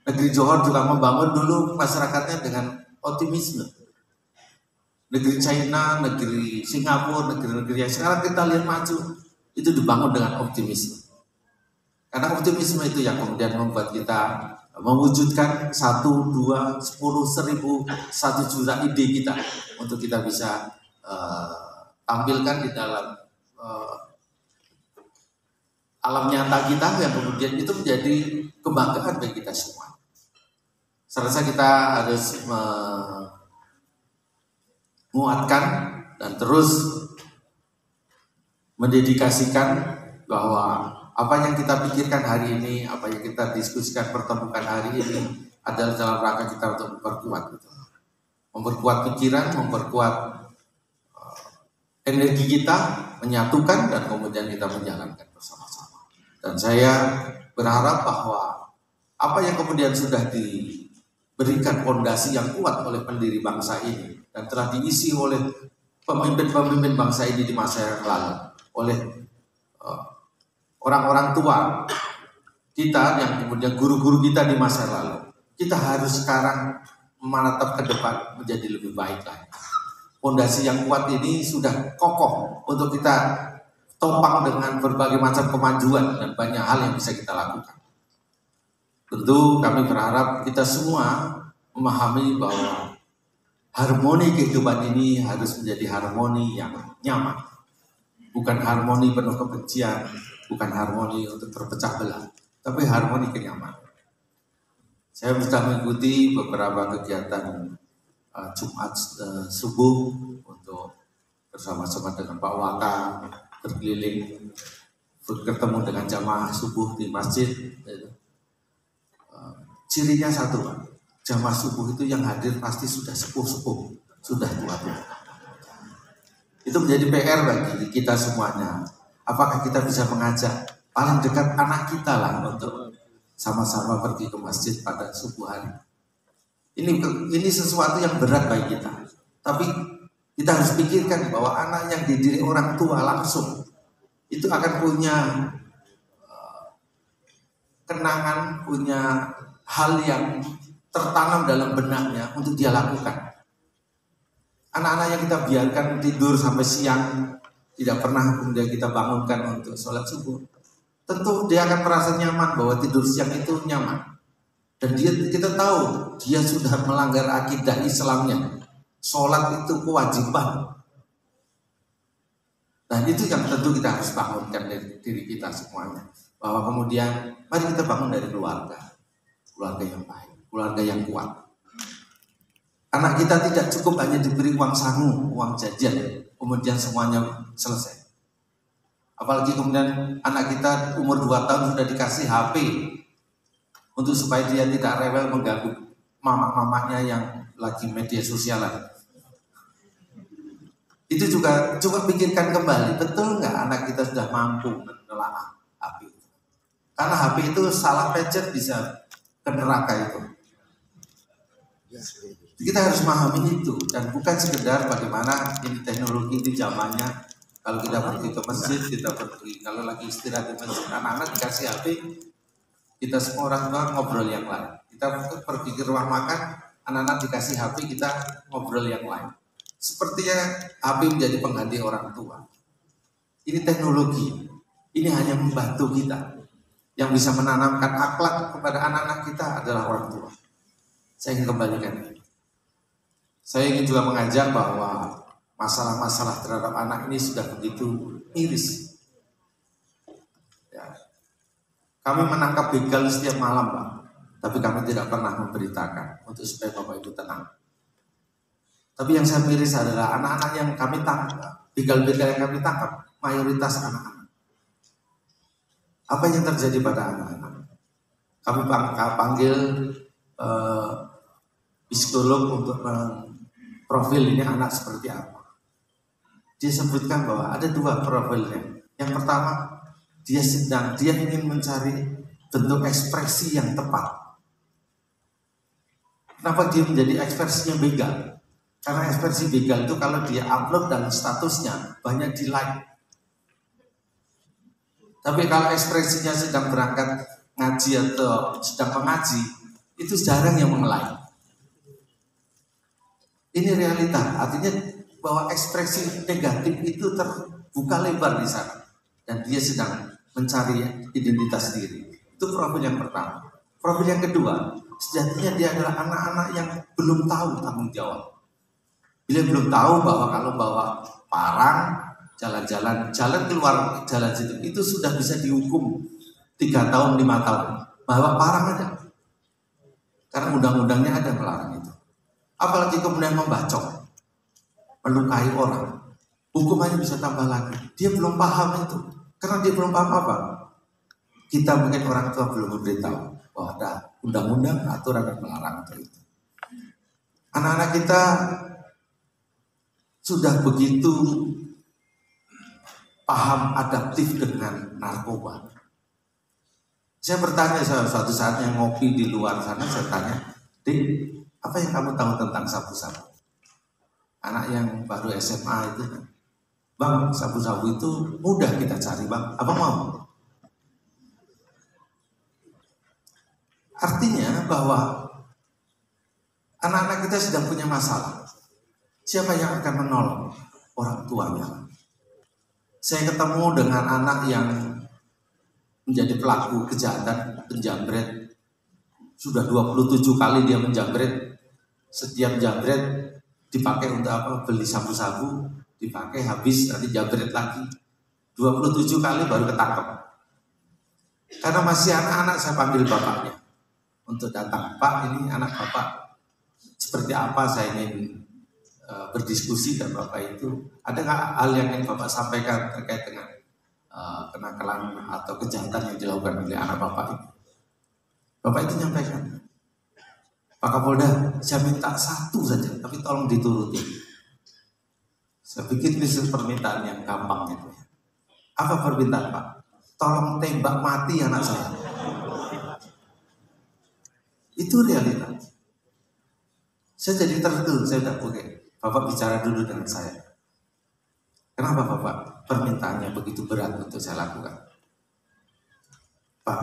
Negeri Johor juga membangun dulu masyarakatnya dengan optimisme. Negeri China, negeri Singapura, negeri-negeri yang sekarang kita lihat maju, itu dibangun dengan optimisme. Karena optimisme itu yang kemudian membuat kita mewujudkan 1, 2, 10, 1000, 1 juta ide kita untuk kita bisa tampilkan di dalam alam nyata kita yang kemudian itu menjadi kebanggaan bagi kita semua. Saya rasa kita harus menguatkan dan terus mendedikasikan bahwa apa yang kita pikirkan hari ini, apa yang kita diskusikan, pertemukan hari ini adalah dalam rangka kita untuk memperkuat, memperkuat pikiran, memperkuat energi kita, menyatukan dan kemudian kita menjalankan bersama-sama. Dan saya berharap bahwa apa yang kemudian sudah diberikan fondasi yang kuat oleh pendiri bangsa ini dan telah diisi oleh pemimpin-pemimpin bangsa ini di masa yang lalu, oleh orang-orang tua kita yang kemudian guru-guru kita di masa lalu, kita harus sekarang menatap ke depan menjadi lebih baik lagi. Fondasi yang kuat ini sudah kokoh untuk kita topang dengan berbagai macam kemajuan dan banyak hal yang bisa kita lakukan. Tentu kami berharap kita semua memahami bahwa harmoni kehidupan ini harus menjadi harmoni yang nyaman, bukan harmoni penuh kebencian, bukan harmoni untuk terpecah belah, tapi harmoni kenyamanan. Saya sudah mengikuti beberapa kegiatan Jumat subuh untuk bersama-sama dengan Pak Waka berkeliling, bertemu dengan jamaah subuh di masjid. Cirinya satu, Pak. Jamaah subuh itu yang hadir pasti sudah sepuh-sepuh, sudah tua-tua. Itu menjadi PR bagi kita semuanya. Apakah kita bisa mengajak paling dekat anak kita lah untuk sama-sama pergi ke masjid pada subuh hari. Ini sesuatu yang berat bagi kita. Tapi kita harus pikirkan bahwa anak yang dididik orang tua langsung itu akan punya kenangan, punya hal yang tertanam dalam benaknya untuk dia lakukan. Anak-anak yang kita biarkan tidur sampai siang, tidak pernah kemudian kita bangunkan untuk sholat subuh, tentu dia akan merasa nyaman bahwa tidur siang itu nyaman. Dan kita tahu dia sudah melanggar akidah Islamnya. Sholat itu kewajiban. Nah itu yang tentu kita harus bangunkan dari diri kita semuanya. Bahwa kemudian mari kita bangun dari keluarga. Keluarga yang baik, keluarga yang kuat. Anak kita tidak cukup hanya diberi uang sangu, uang jajan, kemudian semuanya selesai. Apalagi kemudian anak kita umur 2 tahun sudah dikasih HP untuk supaya dia tidak rewel mengganggu mama-mamanya yang lagi media sosial. Itu juga coba pikirkan kembali, betul nggak anak kita sudah mampu menelaah HP? Karena HP itu salah pencet bisa ke neraka itu. Kita harus memahami itu dan bukan sekedar bagaimana ini teknologi di zamannya. Kalau kita pergi ke masjid, kita pergi kalau lagi istirahat di masjid, anak-anak dikasih HP, kita semua orang tua ngobrol yang lain. Kita pergi ke ruang makan, anak-anak dikasih HP, kita ngobrol yang lain. Sepertinya HP menjadi pengganti orang tua. Ini teknologi, ini hanya membantu kita. Yang bisa menanamkan akhlak kepada anak-anak kita adalah orang tua. Saya ingin kembalikan ini. Saya ingin juga mengajak bahwa masalah-masalah terhadap anak ini sudah begitu miris. Ya. Kami menangkap begal setiap malam, Pak. Tapi kami tidak pernah memberitakan untuk supaya Bapak Ibu tenang. Tapi yang saya miris adalah anak-anak yang kami tangkap, begal-begal yang kami tangkap, mayoritas anak-anak. Apa yang terjadi pada anak-anak? Kami panggil psikolog untuk profil ini anak seperti apa. Dia sebutkan bahwa ada 2 profilnya. Yang pertama, dia ingin mencari bentuk ekspresi yang tepat. Kenapa dia menjadi ekspresinya begal? Karena ekspresi begal itu kalau dia upload dalam statusnya banyak di like. Tapi kalau ekspresinya sedang berangkat ngaji atau sedang mengaji, itu jarang yang meng-like. Ini realita, artinya bahwa ekspresi negatif itu terbuka lebar di sana. Dan dia sedang mencari identitas diri. Itu profil yang pertama. Profil yang kedua, sejatinya dia adalah anak-anak yang belum tahu tanggung jawab. Bila belum tahu bahwa kalau bawa parang, jalan keluar jalan situ, itu sudah bisa dihukum 3 tahun, 5 tahun. Bahwa parang ada. Karena undang-undangnya ada melarang itu. Apalagi kemudian membacok, melukai orang, hukumannya bisa tambah lagi. Dia belum paham itu, karena dia belum paham apa. Kita mungkin orang tua belum memberitahu bahwa ada undang-undang, aturan yang melarang itu. Anak-anak kita sudah begitu paham adaptif dengan narkoba. Saya bertanya suatu saat yang ngopi di luar sana, saya tanya, Dik, apa yang kamu tahu tentang sabu-sabu? Anak yang baru SMA itu, Bang, sabu-sabu itu mudah kita cari, Bang. Abang mau? Artinya bahwa anak-anak kita sedang punya masalah. Siapa yang akan menolong? Orang tuanya. Saya ketemu dengan anak yang menjadi pelaku kejahatan penjamret. Sudah 27 kali dia menjamret. Setiap jambret dipakai untuk apa? Beli sabu-sabu, dipakai habis nanti jambret lagi. 27 kali baru ketangkep. Karena masih anak-anak saya panggil bapaknya untuk datang. Pak, ini anak bapak seperti apa, saya ingin berdiskusi dan bapak itu. Ada nggak hal yang ingin bapak sampaikan terkait dengan kenakalan atau kejahatan yang dilakukan oleh anak bapak ini? Bapak itu nyampaikan, Pak Kapolda, saya minta 1 saja, tapi tolong dituruti. Saya pikir ini permintaan yang gampang gitu. Apa permintaan Pak? Tolong tembak mati anak saya. Itu realitas. Saya jadi tertegun, saya udah oke. Bapak bicara dulu dengan saya. Kenapa Bapak permintaannya begitu berat untuk saya lakukan? Pak,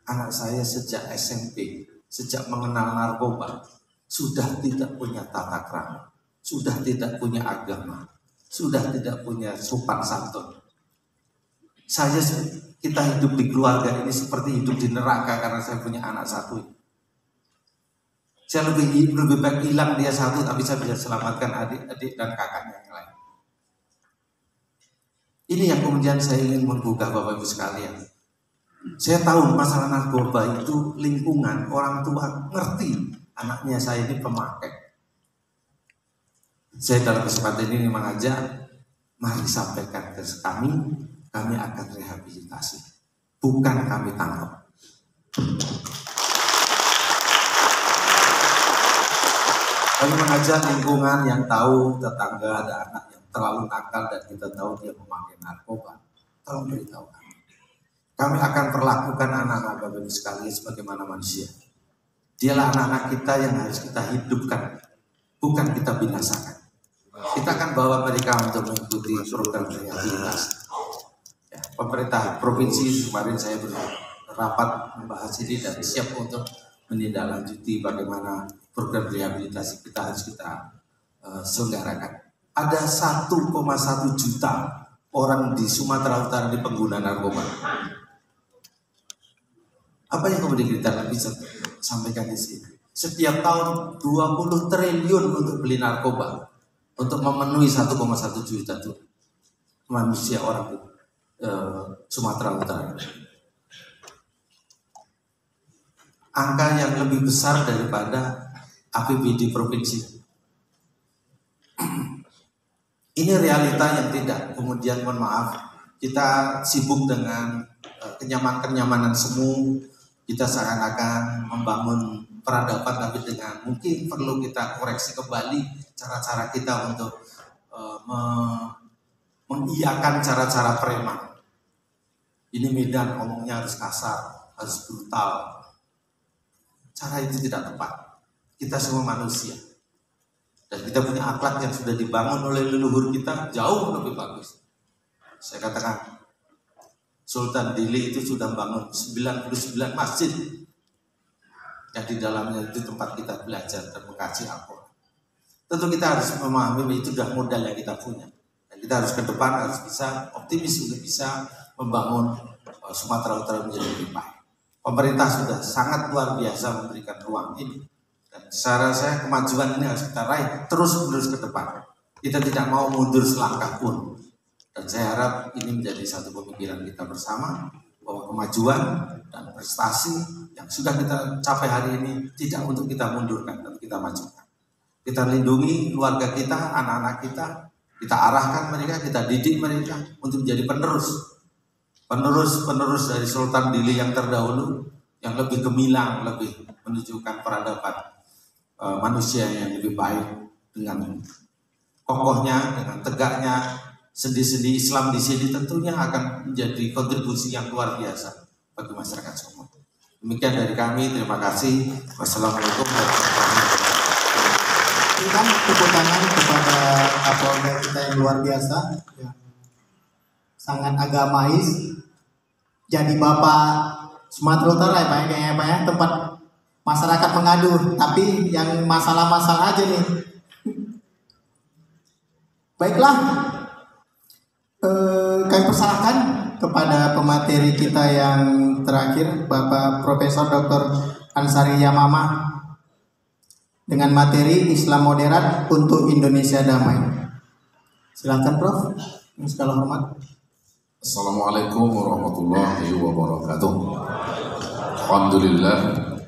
anak saya sejak SMP, sejak mengenal narkoba, sudah tidak punya tata krama, sudah tidak punya agama, sudah tidak punya sopan santun. Kita hidup di keluarga ini seperti hidup di neraka karena saya punya anak satu. Saya lebih baik hilang dia satu, tapi saya bisa selamatkan adik-adik dan kakaknya yang lain. Ini yang kemudian saya ingin menggugah Bapak Ibu sekalian. Saya tahu masalah narkoba itu lingkungan, orang tua ngerti anaknya saya ini pemakai. Saya dalam kesempatan ini mengajak, mari sampaikan ke kami akan rehabilitasi, bukan kami tangkap. Kami mengajak lingkungan yang tahu tetangga ada anak yang terlalu nakal dan kita tahu dia memakai narkoba, tolong beritahu kami. Kami akan perlakukan anak-anak Bapak Ibu sekalian sebagaimana manusia. Dialah anak-anak kita yang harus kita hidupkan, bukan kita binasakan. Kita akan bawa mereka untuk mengikuti program rehabilitasi. Ya, pemerintah provinsi kemarin saya berapat membahas ini dan siap untuk menindaklanjuti bagaimana program rehabilitasi kita harus kita selenggarakan. Ada 1,1 juta orang di Sumatera Utara di pengguna narkoba. Apa yang kemudian kita bisa sampaikan di sini? Setiap tahun 20 triliun untuk beli narkoba untuk memenuhi 1,1 juta itu manusia orang Sumatera Utara. Angka yang lebih besar daripada APBD provinsi. Ini realita yang tidak kemudian mohon maaf kita sibuk dengan kenyamanan semu, kita seakan-akan membangun peradaban, tapi dengan mungkin perlu kita koreksi kembali cara-cara kita untuk mengiyakan cara-cara preman. Ini Medan ngomongnya harus kasar, harus brutal. Cara itu tidak tepat. Kita semua manusia. Dan kita punya akhlak yang sudah dibangun oleh leluhur kita jauh lebih bagus. Saya katakan, Sultan Dili itu sudah bangun 99 masjid. Yang di dalamnya itu tempat kita belajar dan mengkaji Al-Quran. Tentu kita harus memahami itu sudah modal yang kita punya. Dan kita harus ke depan, harus bisa optimis untuk bisa membangun Sumatera Utara menjadi lebih baik. Pemerintah sudah sangat luar biasa memberikan ruang ini. Dan secara saya kemajuan ini harus kita raih terus-menerus ke depan. Kita tidak mau mundur selangkah pun. Dan saya harap ini menjadi satu pemikiran kita bersama bahwa kemajuan dan prestasi yang sudah kita capai hari ini tidak untuk kita mundurkan, tapi kita majukan. Kita lindungi keluarga kita, anak-anak kita arahkan mereka, kita didik mereka untuk menjadi penerus dari Sultan Dili yang terdahulu, yang lebih gemilang, lebih menunjukkan peradaban manusia yang lebih baik dengan kokohnya, dengan tegaknya. Sendi-sendi Islam di sini tentunya akan menjadi kontribusi yang luar biasa bagi masyarakat semua. Demikian dari kami, terima kasih. Wassalamualaikum warahmatullahi wabarakatuh. Berikan tepuk tangan kepada Kapolda kita yang luar biasa, yang sangat agamais. Jadi Bapak Sumatera Utara ya Pak, kayaknya Pak ya, tempat masyarakat mengadu, tapi yang masalah-masalah aja nih. Baiklah, kami persilahkan kepada pemateri kita yang terakhir, Bapak Profesor Dr. Ansari Yamama, dengan materi Islam Moderat untuk Indonesia Damai. Silakan Prof. Dengan segala hormat. Assalamualaikum warahmatullahi wabarakatuh. Alhamdulillah,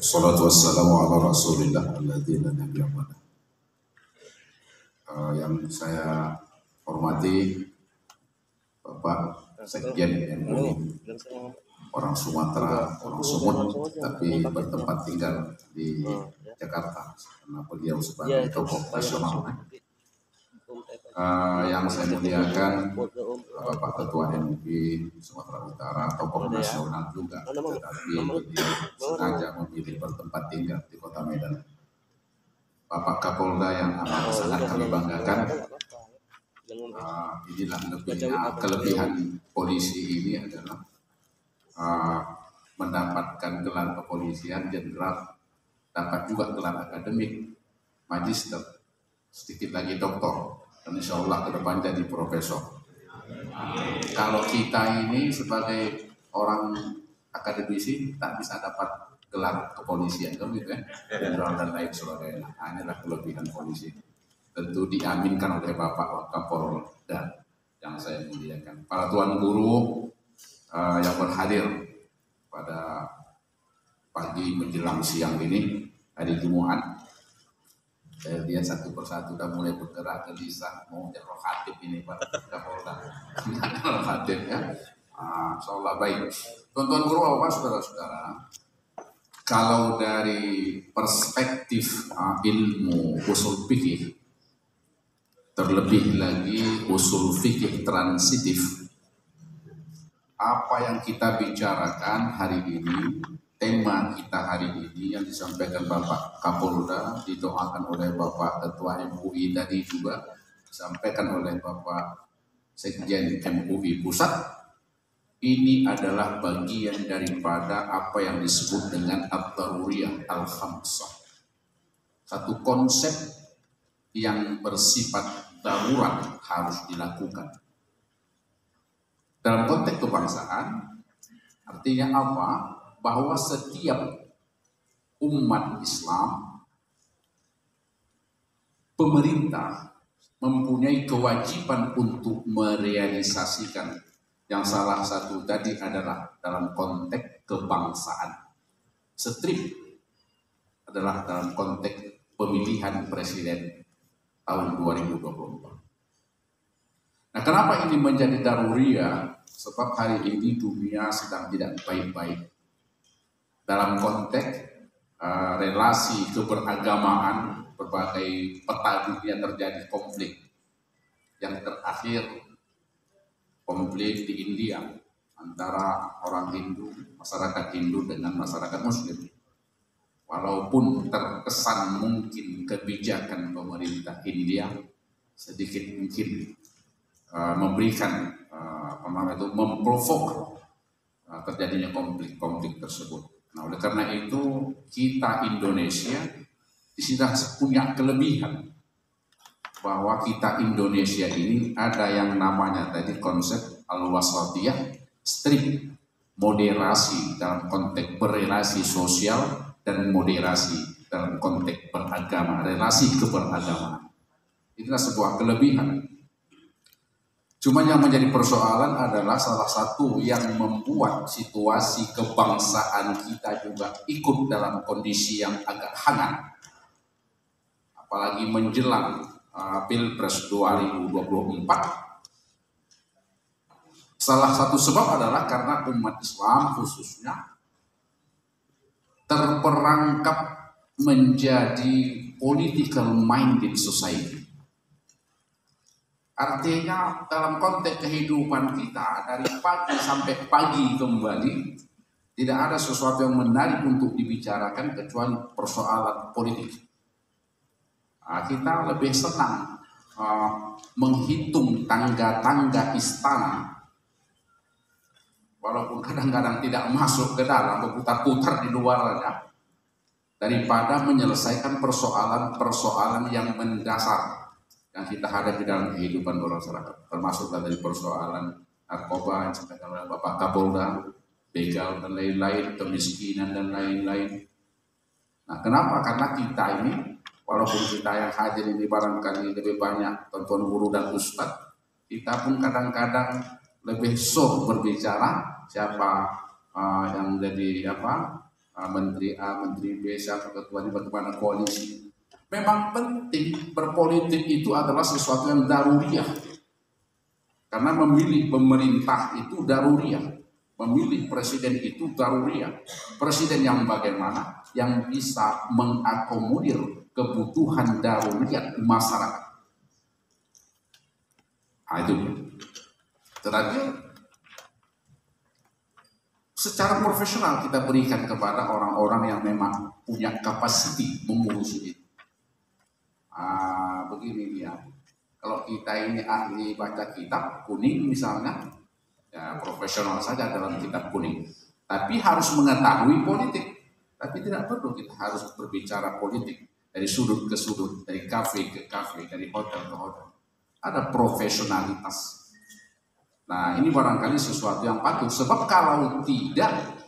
salatu wassalamu ala rasulillah alladzi la nabiyya ba'da. Yang saya hormati Bapak Sekjen MUI, orang Sumatera, orang Sumut, tapi bertempat tinggal di Jakarta karena beliau sebagai tokoh nasional. Yang saya muliakan Bapak Ketua MUI Sumatera Utara, tokoh nasional juga, tetapi beliau sengaja memilih bertempat tinggal di Kota Medan. Bapak Kapolda yang amat sangat kami banggakan. Inilah kelebihan polisi ini adalah mendapatkan gelar kepolisian jenderal, dapat juga gelar akademik, magister, sedikit lagi doktor, dan insya Allah ke depan jadi profesor. Kalau kita ini sebagai orang akademisi tak bisa dapat gelar kepolisian, kan gitu ya, jenderal dan lain sebagainya. Nah, inilah kelebihan polisi. Tentu diaminkan oleh Bapak Kapolda yang saya muliakan. Para tuan guru yang berhadir pada pagi menjelang siang ini, hari Jumat, saya lihat satu persatu sudah mulai bergerak gelisah mau jadi rohatif ini Pak Kapolda. Rohatif ya. Insyaallah baik. Tuan-tuan guru, Bapak, saudara-saudara, kalau dari perspektif ilmu usul fikih, terlebih lagi usul fikih transitif, apa yang kita bicarakan hari ini, tema kita hari ini yang disampaikan Bapak Kapolda, didoakan oleh Bapak Ketua MUI tadi juga, disampaikan oleh Bapak Sekjen MUI Pusat, ini adalah bagian daripada apa yang disebut dengan ad-daruriyah al-khamsah. Satu konsep yang bersifat darurat harus dilakukan. Dalam konteks kebangsaan, artinya apa? Bahwa setiap umat Islam, pemerintah mempunyai kewajiban untuk merealisasikan yang salah satu tadi adalah dalam konteks kebangsaan. Strip adalah dalam konteks pemilihan presiden tahun 2024. Nah, kenapa ini menjadi daruriyah? Sebab hari ini dunia sedang tidak baik-baik. Dalam konteks relasi keberagamaan, berbagai peta dunia terjadi konflik. Yang terakhir, konflik di India antara orang Hindu, masyarakat Hindu dengan masyarakat Muslim. Walaupun terkesan mungkin kebijakan pemerintah India sedikit mungkin memberikan memprovok terjadinya konflik tersebut. Nah, oleh karena itu kita Indonesia di sini punya kelebihan bahwa kita Indonesia ini ada yang namanya tadi konsep al-wasatiyah, strict moderasi dalam konteks berrelasi sosial dan moderasi dalam konteks beragama, relasi keberagamaan. Itulah sebuah kelebihan. Cuma yang menjadi persoalan adalah salah satu yang membuat situasi kebangsaan kita juga ikut dalam kondisi yang agak hangat. Apalagi menjelang Pilpres 2024. Salah satu sebab adalah karena umat Islam khususnya terperangkap menjadi political minded society. Artinya dalam konteks kehidupan kita dari pagi sampai pagi kembali tidak ada sesuatu yang menarik untuk dibicarakan kecuali persoalan politik. Kita lebih senang menghitung tangga-tangga istana, walaupun kadang-kadang tidak masuk ke dalam, berputar-putar di luarnya, daripada menyelesaikan persoalan-persoalan yang mendasar yang kita hadapi dalam kehidupan bermasyarakat, termasuk dari persoalan narkoba yang disampaikan oleh Bapak Kapolda, begal dan lain-lain, kemiskinan dan lain-lain. Nah, kenapa? Karena kita ini, walaupun kita yang hadir ini barangkali lebih banyak tuan-tuan guru dan ustadz, kita pun kadang-kadang lebih sok berbicara siapa yang jadi menteri A, menteri B, siapa ketua di bagaimana koalisi. Memang penting, berpolitik itu adalah sesuatu yang daruriyah. Karena memilih pemerintah itu daruriyah. Memilih presiden itu daruriyah. Presiden yang bagaimana? Yang bisa mengakomodir kebutuhan daruriyat masyarakat. Nah, itu. Terakhir, secara profesional kita berikan kepada orang-orang yang memang punya kapasiti mengurus itu. begini dia. Kalau kita ini ahli baca kitab kuning misalnya, ya profesional saja dalam kitab kuning. Tapi harus mengetahui politik. Tapi tidak perlu kita harus berbicara politik dari sudut ke sudut, dari kafe ke kafe, dari hotel ke hotel. Ada profesionalitas. Nah, ini barangkali sesuatu yang patut. Sebab kalau tidak,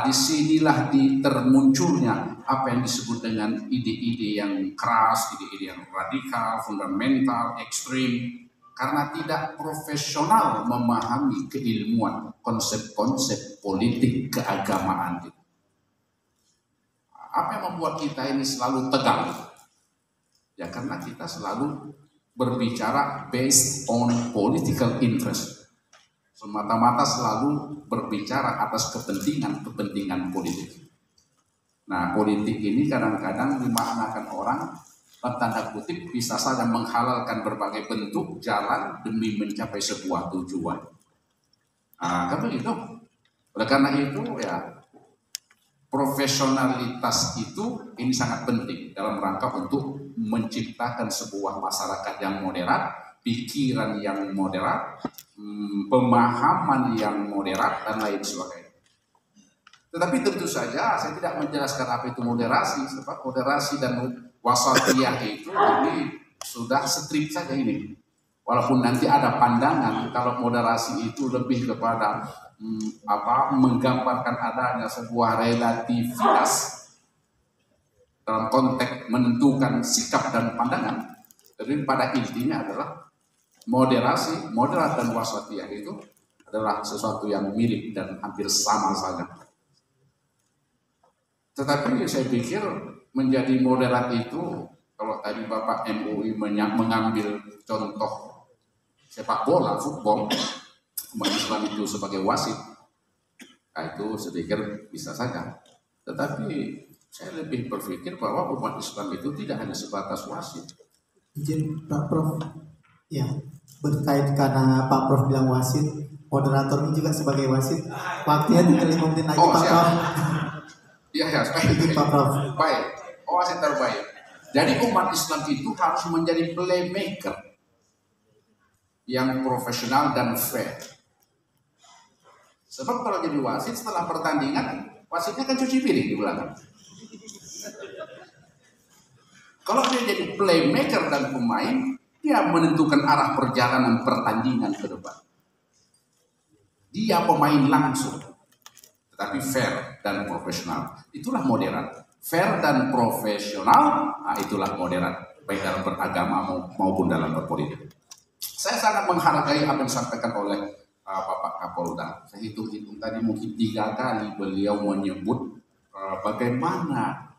disinilah termunculnya apa yang disebut dengan ide-ide yang keras, ide-ide yang radikal, fundamental, ekstrim. Karena tidak profesional memahami keilmuan, konsep-konsep politik keagamaan itu. Apa yang membuat kita ini selalu tegang? Ya karena kita selalu berbicara based on political interest. Semata-mata selalu berbicara atas kepentingan politik. Nah, politik ini kadang-kadang dimaknakan orang tanda kutip bisa saja menghalalkan berbagai bentuk jalan demi mencapai sebuah tujuan. Kan begitu. Oleh karena itu ya profesionalitas itu ini sangat penting dalam rangka untuk menciptakan sebuah masyarakat yang moderat, pikiran yang moderat, pemahaman yang moderat dan lain sebagainya. Tetapi tentu saja saya tidak menjelaskan apa itu moderasi, sebab moderasi dan wasatiyah itu ini sudah strip saja ini. Walaupun nanti ada pandangan kalau moderasi itu lebih kepada menggambarkan adanya sebuah relativitas dalam konteks menentukan sikap dan pandangan. Jadi pada intinya adalah moderasi, moderat dan wasatiyah itu adalah sesuatu yang mirip dan hampir sama saja. Tetapi saya pikir menjadi moderat itu, kalau tadi Bapak MUI mengambil contoh sepak bola, football, umat Islam itu sebagai wasit, nah itu saya pikir bisa saja. Tetapi saya lebih berpikir bahwa umat Islam itu tidak hanya sebatas wasit. Izin Pak Prof, ya berkait karena Pak Prof bilang wasit, moderator ini juga sebagai wasit. Waktunya tinggal 5 menit lagi Pak Prof. Iya, baik. Pak Prof. Baik, wasit terbaik. Jadi umat Islam itu harus menjadi playmaker yang profesional dan fair. Sebab kalau jadi wasit setelah pertandingan, wasitnya kan cuci piring di belakang. Kalau dia jadi playmaker dan pemain, dia menentukan arah perjalanan pertandingan ke depan. Dia pemain langsung, tetapi fair dan profesional. Itulah moderat. Fair dan profesional, itulah moderat, baik dalam beragama maupun dalam berpolitik. Saya sangat menghargai apa yang disampaikan oleh Bapak Kapolda. Saya hitung-hitung tadi mungkin 3 kali beliau menyebut bagaimana